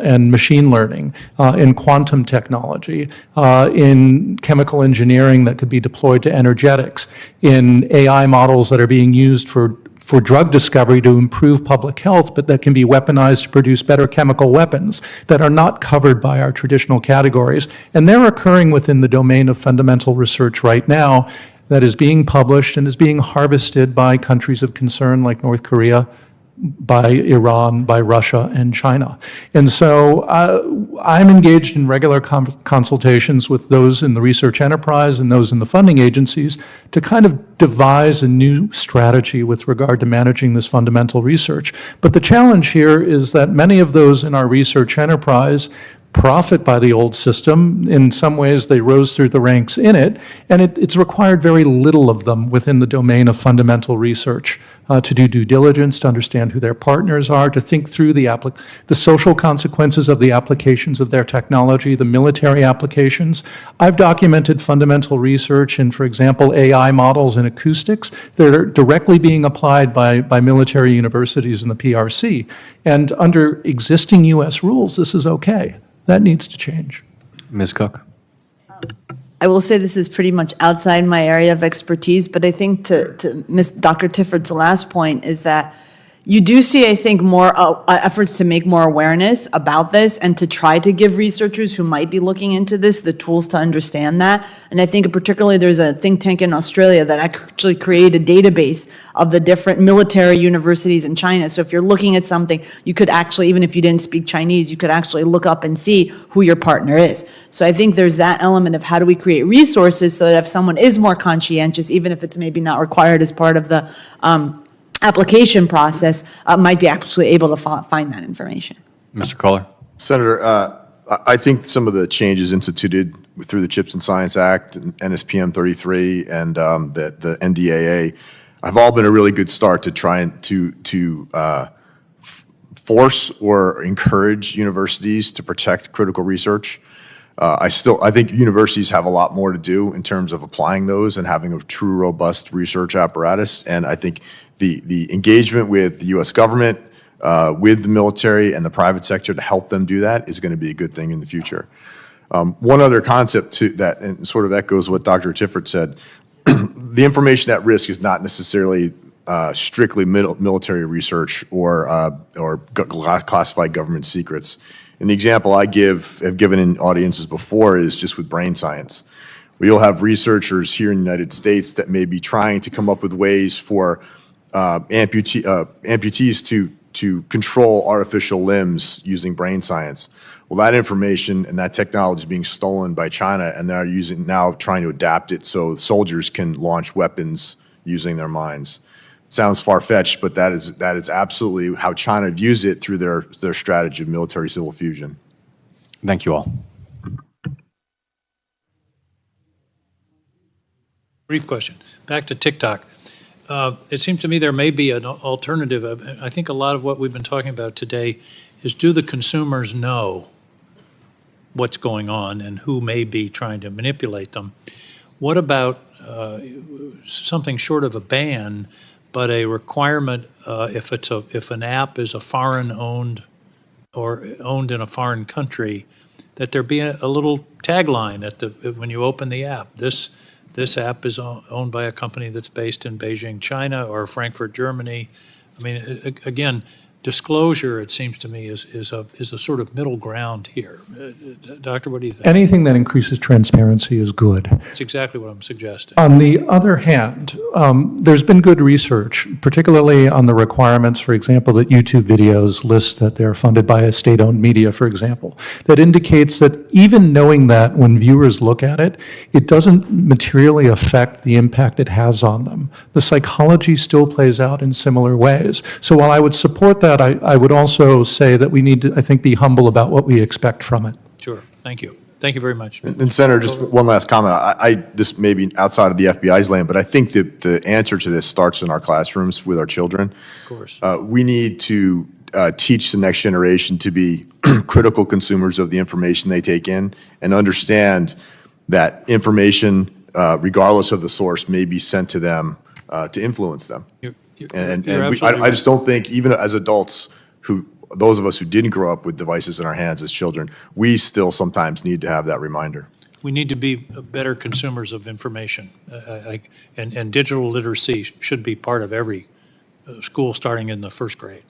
and machine learning, in quantum technology, in chemical engineering that could be deployed to energetics, in AI models that are being used for drug discovery to improve public health, but that can be weaponized to produce better chemical weapons that are not covered by our traditional categories. And they're occurring within the domain of fundamental research right now that is being published and is being harvested by countries of concern like North Korea, by Iran, by Russia, and China. And so I'm engaged in regular consultations with those in the research enterprise and those in the funding agencies to kind of devise a new strategy with regard to managing this fundamental research. But the challenge here is that many of those in our research enterprise profit by the old system. In some ways, they rose through the ranks in it, and it's required very little of them within the domain of fundamental research to do due diligence, to understand who their partners are, to think through the social consequences of the applications of their technology, the military applications. I've documented fundamental research in, for example, AI models in acoustics that are directly being applied by military universities in the PRC. And under existing U.S. rules, this is okay. That needs to change. Ms. Cook. I will say this is pretty much outside my area of expertise, but I think to Dr. Tiffert's last point is that you do see, I think, more efforts to make more awareness about this and to try to give researchers who might be looking into this the tools to understand that. And I think particularly there's a think tank in Australia that actually created a database of the different military universities in China. So if you're looking at something, you could actually, even if you didn't speak Chinese, you could actually look up and see who your partner is. So I think there's that element of how do we create resources so that if someone is more conscientious, even if it's maybe not required as part of the application process, might be actually able to find that information. Mr. Kohler. Senator, I think some of the changes instituted through the CHIPS and Science Act, and NSPM 33, and the NDAA have all been a really good start to try and to force or encourage universities to protect critical research. I think universities have a lot more to do in terms of applying those and having a true, robust research apparatus. And I think the engagement with the U.S. government, with the military and the private sector to help them do that is going to be a good thing in the future. One other concept that and sort of echoes what Dr. Tiffert said, the information at risk is not necessarily strictly military research or classified government secrets. And the example I have given in audiences before is just with brain science. We'll have researchers here in the United States that may be trying to come up with ways for amputees to control artificial limbs using brain science. Well, that information and that technology is being stolen by China, and they're now trying to adapt it so soldiers can launch weapons using their minds. It sounds far-fetched, but that is absolutely how China views it through their strategy of military-civil fusion. Thank you all. Brief question. Back to TikTok. It seems to me there may be an alternative. I think a lot of what we've been talking about today is, do the consumers know what's going on and who may be trying to manipulate them? What about something short of a ban, but a requirement if an app is a foreign-owned or owned in a foreign country, that there be a little tagline when you open the app. This app is owned by a company that's based in Beijing, China, or Frankfurt, Germany. I mean, again, disclosure, it seems to me, is a sort of middle ground here. Doctor, what do you think? Anything that increases transparency is good. That's exactly what I'm suggesting. On the other hand, there's been good research, particularly on the requirements, for example, that YouTube videos list that they're funded by a state-owned media, for example, that indicates that even knowing that when viewers look at it, it doesn't materially affect the impact it has on them. The psychology still plays out in similar ways. So while I would support that, I would also say that we need to, I think, be humble about what we expect from it. Sure. Thank you. Thank you very much. And Senator, just one last comment. This may be outside of the FBI's lane, but I think that the answer to this starts in our classrooms with our children. Of course. We need to teach the next generation to be critical consumers of the information they take in and understand that information, regardless of the source, may be sent to them to influence them. I just don't think, even as adults, those of us who didn't grow up with devices in our hands as children, we still sometimes need to have that reminder. We need to be better consumers of information, and digital literacy should be part of every school starting in the first grade.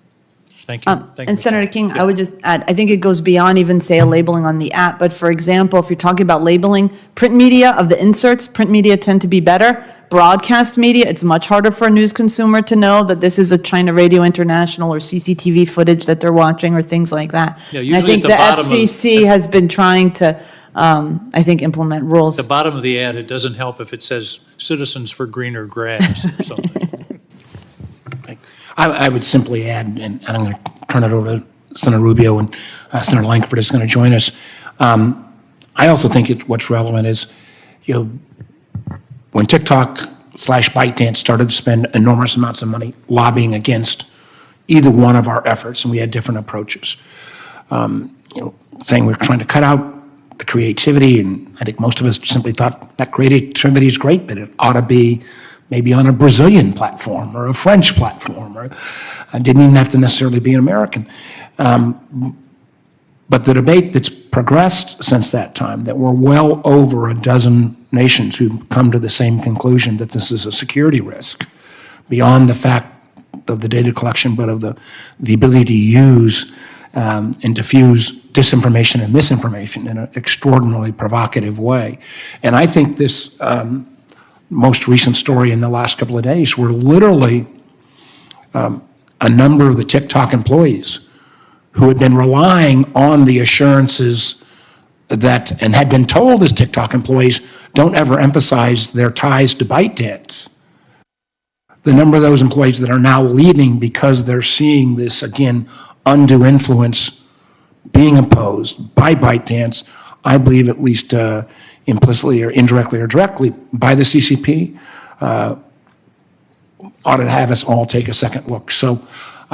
Thank you. Thank you, And Mr. Senator King, I would just add, I think it goes beyond even, say, a labeling on the app. But for example, if you're talking about labeling, print media of the inserts, print media tend to be better. Broadcast media, it's much harder for a news consumer to know that this is a China Radio International or CCTV footage that they're watching or things like that. Yeah, And I usually think at the the bottom of- FCC has been trying to, I think, implement rules. At the bottom of the ad, it doesn't help if it says Citizens for Greener Grass or something. I would simply add, and I'm going to turn it over to Senator Rubio, and Senator Lankford is going to join us. I also think what's relevant is, when TikTok/ByteDance started to spend enormous amounts of money lobbying against either one of our efforts, and we had different approaches, saying we're trying to cut out the creativity, and I think most of us simply thought that creativity is great, but it ought to be maybe on a Brazilian platform or a French platform, or didn't even have to necessarily be an American. But the debate that's progressed since that time, that we're well over a dozen nations who come to the same conclusion that this is a security risk, beyond the fact of the data collection, but of the ability to use and diffuse disinformation and misinformation in an extraordinarily provocative way. And I think this most recent story in the last couple of days, where literally a number of the TikTok employees who had been relying on the assurances that, and had been told as TikTok employees, don't ever emphasize their ties to ByteDance. The number of those employees that are now leaving because they're seeing this, again, undue influence being imposed by ByteDance, I believe at least implicitly or indirectly or directly by the CCP, ought to have us all take a second look. So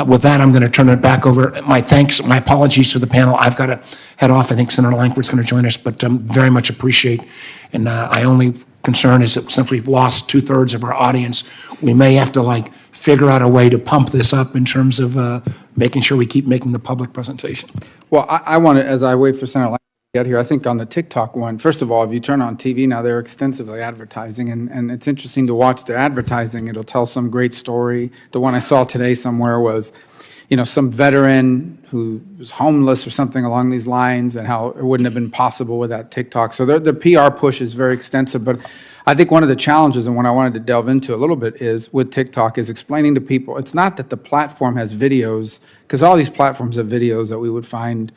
with that, I'm going to turn it back over. My thanks, my apologies to the panel. I've got to head off. I think Senator Lankford's going to join us, but very much appreciate. And I only concern is that since we've lost 2/3 of our audience, we may have to figure out a way to pump this up in terms of making sure we keep making the public presentation. Well, I want to, as I wait for Senator Lang, get here. I think on the TikTok one, first of all, if you turn on TV now, they're extensively advertising, and it's interesting to watch their advertising. It'll tell some great story. The one I saw today somewhere was, some veteran who was homeless or something along these lines, and how it wouldn't have been possible without TikTok. So the PR push is very extensive, but I think one of the challenges, and what I wanted to delve into a little bit is, with TikTok, is explaining to people, it's not that the platform has videos, because all these platforms have videos that we would find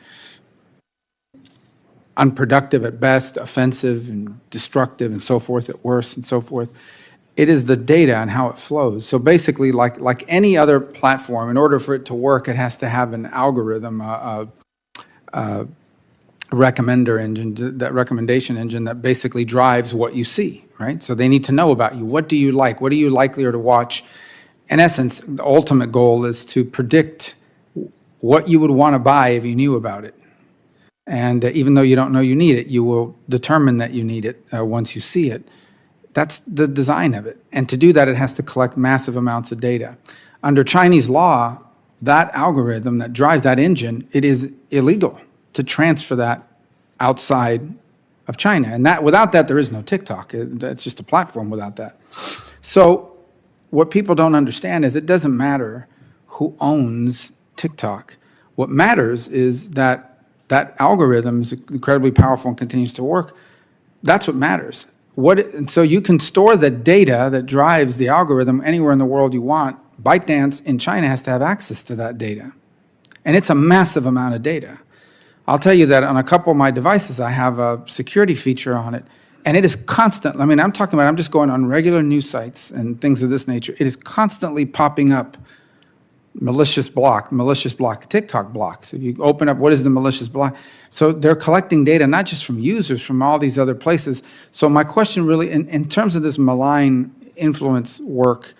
unproductive at best, offensive and destructive and so forth at worst and so forth. It is the data and how it flows. So basically, like any other platform, in order for it to work, it has to have an algorithm, a recommender engine, that recommendation engine that basically drives what you see, right? So they need to know about you. What do you like? What are you likelier to watch? In essence, the ultimate goal is to predict what you would want to buy if you knew about it. And even though you don't know you need it, you will determine that you need it once you see it. That's the design of it. And to do that, it has to collect massive amounts of data. Under Chinese law, that algorithm that drives that engine, it is illegal to transfer that outside of China. And without that, there is no TikTok. It's just a platform without that. So what people don't understand is it doesn't matter who owns TikTok. What matters is that algorithm is incredibly powerful and continues to work. That's what matters. And so you can store the data that drives the algorithm anywhere in the world you want. ByteDance in China has to have access to that data. And it's a massive amount of data. I'll tell you that on a couple of my devices, I have a security feature on it, and it is constant. I mean, I'm just going on regular news sites and things of this nature. It is constantly popping up malicious block, TikTok blocks. If you open up, what is the malicious block? So they're collecting data, not just from users, from all these other places. So my question really, in terms of this malign influence work,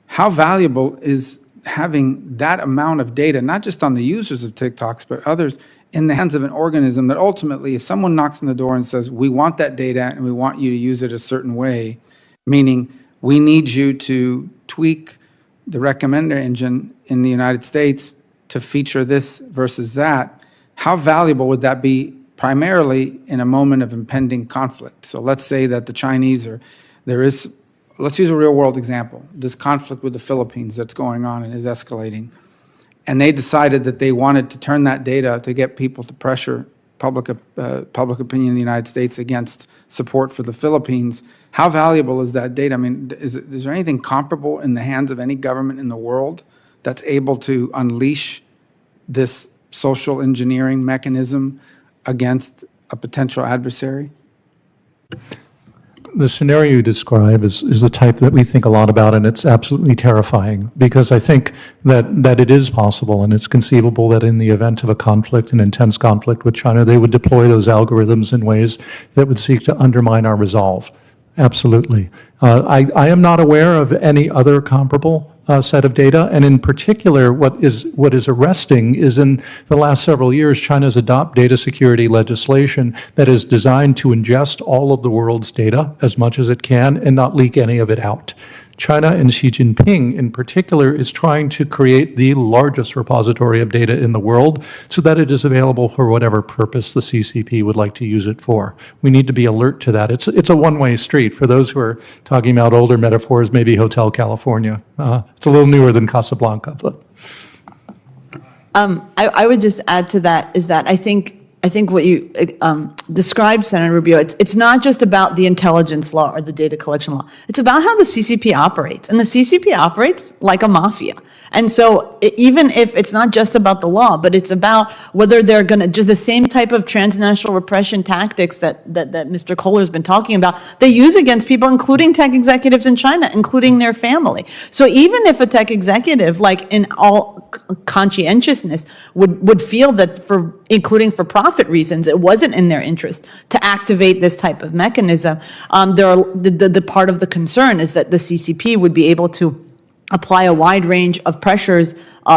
how valuable is having that amount of data, not just on the users of TikToks, but others, in the hands of an organism that ultimately, if someone knocks on the door and says, we want that data and we want you to use it a certain way, meaning we need you to tweak the recommender engine in the United States to feature this versus that, how valuable would that be primarily in a moment of impending conflict? So let's say that the Chinese let's use a real world example, this conflict with the Philippines that's going on and is escalating. And they decided that they wanted to turn that data to get people to pressure public opinion in the United States against support for the Philippines. How valuable is that data? I mean, is there anything comparable in the hands of any government in the world that's able to unleash this social engineering mechanism against a potential adversary? The scenario you describe is the type that we think a lot about, and it's absolutely terrifying, because I think that it is possible and it's conceivable that in the event of a conflict, an intense conflict with China, they would deploy those algorithms in ways that would seek to undermine our resolve. Absolutely. I am not aware of any other comparable set of data, and in particular, what is arresting is in the last several years, China's adopt data security legislation that is designed to ingest all of the world's data as much as it can and not leak any of it out. China and Xi Jinping in particular is trying to create the largest repository of data in the world so that it is available for whatever purpose the CCP would like to use it for. We need to be alert to that. It's a one-way street. For those who are talking about older metaphors, maybe Hotel California. It's a little newer than Casablanca, but. I would just add to that is that I think what you described, Senator Rubio, it's not just about the intelligence law or the data collection law. It's about how the CCP operates. And the CCP operates like a mafia. And so even if it's not just about the law, but it's about whether they're going to do the same type of transnational repression tactics that Mr. Kohler's been talking about, they use against people, including tech executives in China, including their family. So even if a tech executive, like in all conscientiousness, would feel that including for profit reasons, it wasn't in their interest to activate this type of mechanism, the part of the concern is that the CCP would be able to apply a wide range of pressures,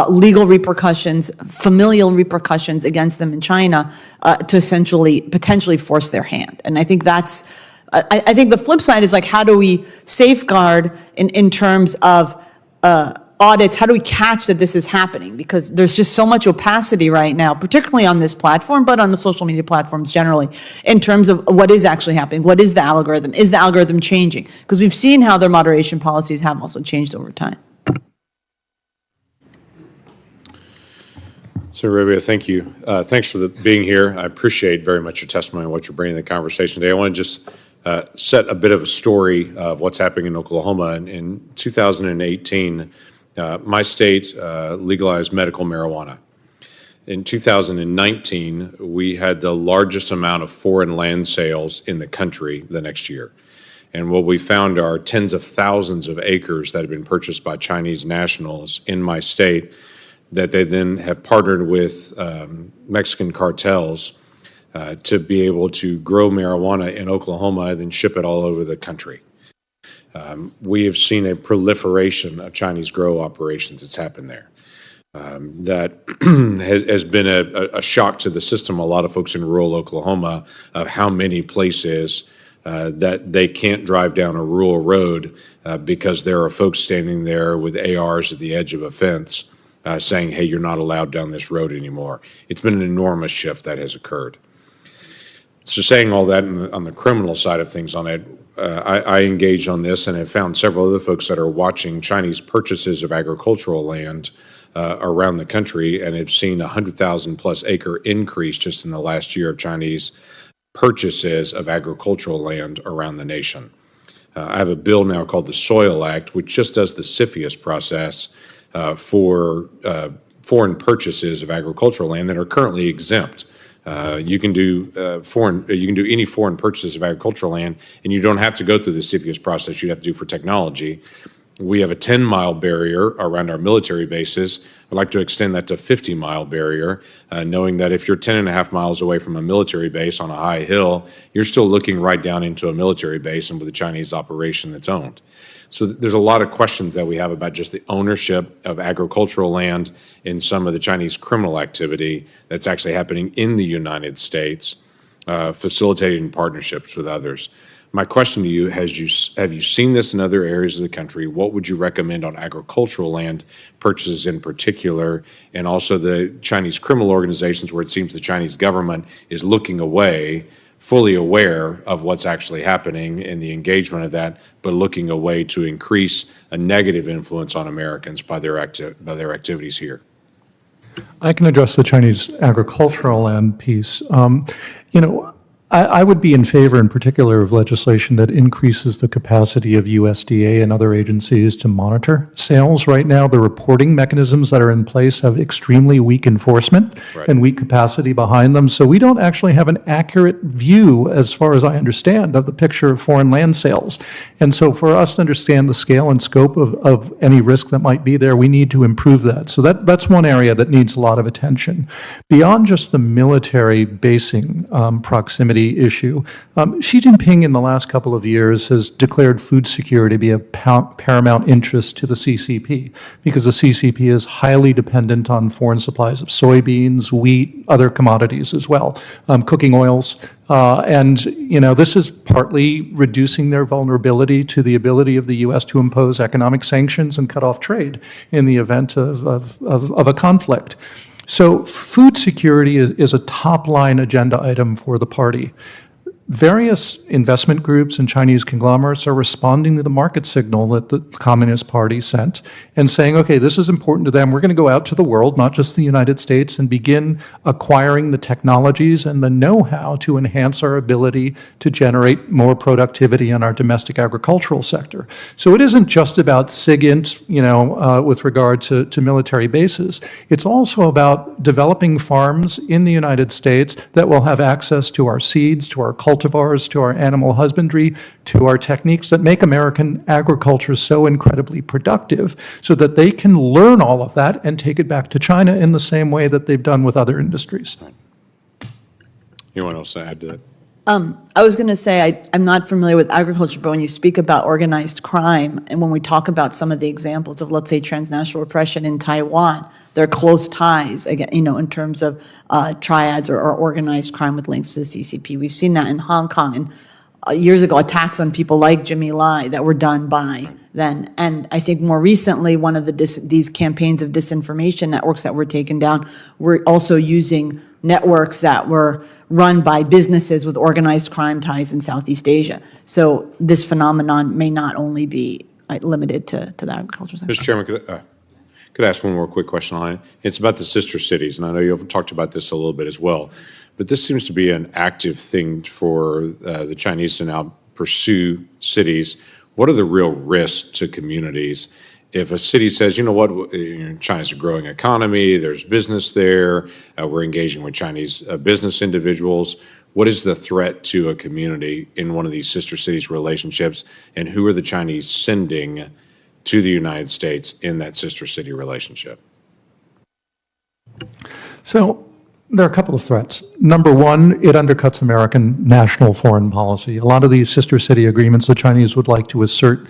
legal repercussions, familial repercussions against them in China to essentially potentially force their hand. And I think I think the flip side is like, how do we safeguard in terms of audits, how do we catch that this is happening? Because there's just so much opacity right now, particularly on this platform, but on the social media platforms generally, in terms of what is actually happening. What is the algorithm? Is the algorithm changing? Because we've seen how their moderation policies have also changed over time. Senator Rubio, thank you. Thanks for being here. I appreciate very much your testimony and what you're bringing to the conversation today. I want to just set a bit of a story of what's happening in Oklahoma. In 2018, my state legalized medical marijuana. In 2019, we had the largest amount of foreign land sales in the country the next year. And what we found are tens of thousands of acres that have been purchased by Chinese nationals in my state that they then have partnered with Mexican cartels to be able to grow marijuana in Oklahoma and then ship it all over the country. We have seen a proliferation of Chinese grow operations that's happened there. That has been a shock to the system. A lot of folks in rural Oklahoma of how many places that they can't drive down a rural road because there are folks standing there with ARs at the edge of a fence saying, hey, you're not allowed down this road anymore. It's been an enormous shift that has occurred. So saying all that on the criminal side of things on it, I engaged on this and have found several other folks that are watching Chinese purchases of agricultural land around the country and have seen 100,000 plus acre increase just in the last year of Chinese purchases of agricultural land around the nation. I have a bill now called the Soil Act, which just does the CFIUS process for foreign purchases of agricultural land that are currently exempt. You can do any foreign purchases of agricultural land, and you don't have to go through the CFIUS process you have to do for technology. We have a 10-mile barrier around our military bases. I'd like to extend that to 50-mile barrier, knowing that if you're 10 and a half miles away from a military base on a high hill, you're still looking right down into a military base and with a Chinese operation that's owned. So there's a lot of questions that we have about just the ownership of agricultural land in some of the Chinese criminal activity that's actually happening in the United States, facilitating partnerships with others. My question to you, have you seen this in other areas of the country? What would you recommend on agricultural land purchases in particular, and also the Chinese criminal organizations where it seems the Chinese government is looking away, fully aware of what's actually happening and the engagement of that, but looking away to increase a negative influence on Americans by their activities here? I can address the Chinese agricultural land piece. I would be in favor in particular of legislation that increases the capacity of USDA and other agencies to monitor sales. Right now, the reporting mechanisms that are in place have extremely weak enforcement and weak capacity behind them. So we don't actually have an accurate view, as far as I understand, of the picture of foreign land sales. And so for us to understand the scale and scope of any risk that might be there, we need to improve that. So that's one area that needs a lot of attention. Beyond just the military basing proximity issue, Xi Jinping in the last couple of years has declared food security to be of paramount interest to the CCP, because the CCP is highly dependent on foreign supplies of soybeans, wheat, other commodities as well, cooking oils. And this is partly reducing their vulnerability to the ability of the U.S. to impose economic sanctions and cut off trade in the event of a conflict. So food security is a top-line agenda item for the party. Various investment groups and Chinese conglomerates are responding to the market signal that the Communist Party sent and saying, okay, this is important to them. We're going to go out to the world, not just the United States, and begin acquiring the technologies and the know-how to enhance our ability to generate more productivity in our domestic agricultural sector. So it isn't just about SIGINT, with regard to military bases. It's also about developing farms in the United States that will have access to our seeds, to our cultivars, to our animal husbandry, to our techniques that make American agriculture so incredibly productive, so that they can learn all of that and take it back to China in the same way that they've done with other industries. Anyone else add to that? I was going to say, I'm not familiar with agriculture, but when you speak about organized crime, and when we talk about some of the examples of, let's say, transnational repression in Taiwan, there are close ties, again, in terms of triads or organized crime with links to the CCP. We've seen that in Hong Kong, and years ago, attacks on people like Jimmy Lai that were done by then. And I think more recently, one of these campaigns of disinformation networks that were taken down were also using networks that were run by businesses with organized crime ties in Southeast Asia. So this phenomenon may not only be limited to the agriculture sector. Mr. Chairman, could I ask one more quick question on it? It's about the sister cities, and I know you've talked about this a little bit as well, but this seems to be an active thing for the Chinese to now pursue cities. What are the real risks to communities if a city says, you know what, China's a growing economy, there's business there, we're engaging with Chinese business individuals? What is the threat to a community in one of these sister cities relationships, and who are the Chinese sending to the United States in that sister city relationship? So there are a couple of threats. Number one, it undercuts American national foreign policy. A lot of these sister city agreements, the Chinese would like to assert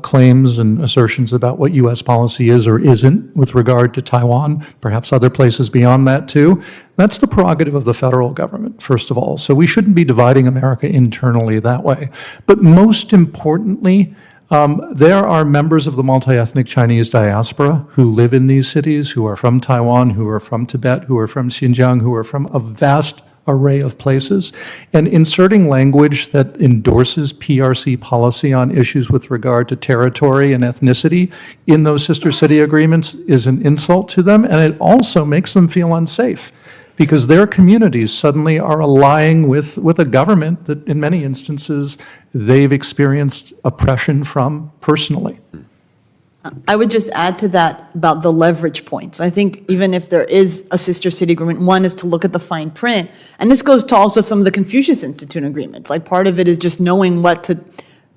claims and assertions about what U.S. policy is or isn't with regard to Taiwan, perhaps other places beyond that too. That's the prerogative of the federal government, first of all. So we shouldn't be dividing America internally that way. But most importantly, there are members of the multi-ethnic Chinese diaspora who live in these cities, who are from Taiwan, who are from Tibet, who are from Xinjiang, who are from a vast array of places. And inserting language that endorses PRC policy on issues with regard to territory and ethnicity in those sister city agreements is an insult to them, and it also makes them feel unsafe, because their communities suddenly are allying with a government that in many instances they've experienced oppression from personally. I would just add to that about the leverage points. I think even if there is a sister city agreement, one is to look at the fine print. And this goes to also some of the Confucius Institute agreements. Like part of it is just knowing what to,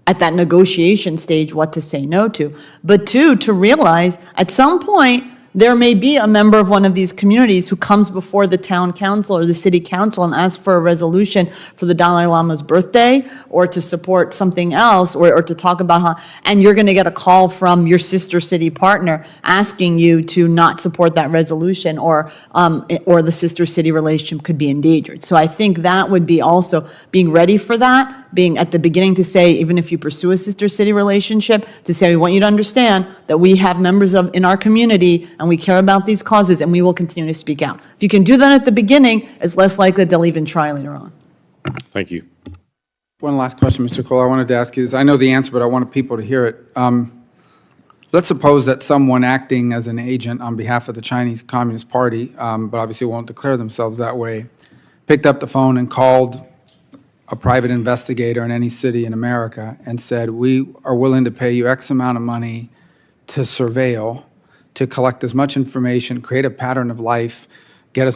at that negotiation stage, what to say no to. But two, to realize at some point, there may be a member of one of these communities who comes before the town council or the city council and asks for a resolution for the Dalai Lama's birthday or to support something else or to talk about how, and you're going to get a call from your sister city partner asking you to not support that resolution or the sister city relationship could be endangered. So I think that would be also being ready for that, being at the beginning to say, even if you pursue a sister city relationship, to say, we want you to understand that we have members in our community and we care about these causes, and we will continue to speak out. If you can do that at the beginning, it's less likely they'll even try later on. Thank you. One last question, Mr. Cole, I wanted to ask you is, I know the answer, but I wanted people to hear it. Let's suppose that someone acting as an agent on behalf of the Chinese Communist Party, but obviously won't declare themselves that way, picked up the phone and called a private investigator in any city in America and said, we are willing to pay you X amount of money to surveil, to collect as much information, create a pattern of life, gather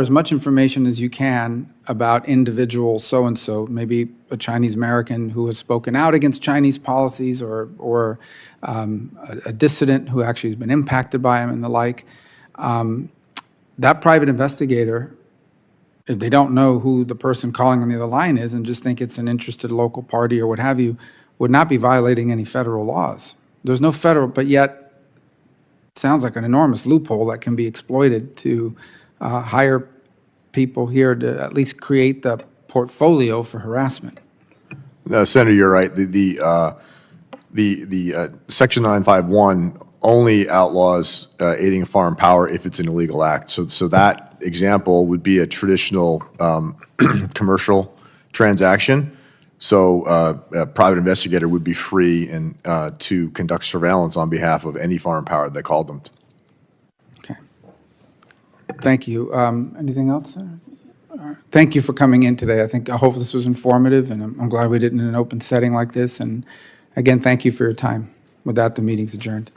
as much information as you can about individual so-and-so, maybe a Chinese American who has spoken out against Chinese policies or a dissident who actually has been impacted by them and the like. That private investigator, if they don't know who the person calling on the other line is and just think it's an interested local party or what have you, would not be violating any federal laws. There's no federal, but yet sounds like an enormous loophole that can be exploited to hire people here to at least create the portfolio for harassment. Senator, you're right. The Section 951 only outlaws aiding a foreign power if it's an illegal act. So that example would be a traditional commercial transaction. So a private investigator would be free to conduct surveillance on behalf of any foreign power that called them. Okay. Thank you. Anything else? All right. Thank you for coming in today. I hope this was informative, and I'm glad we did it in an open setting like this. And again, thank you for your time. With that, the meeting's adjourned.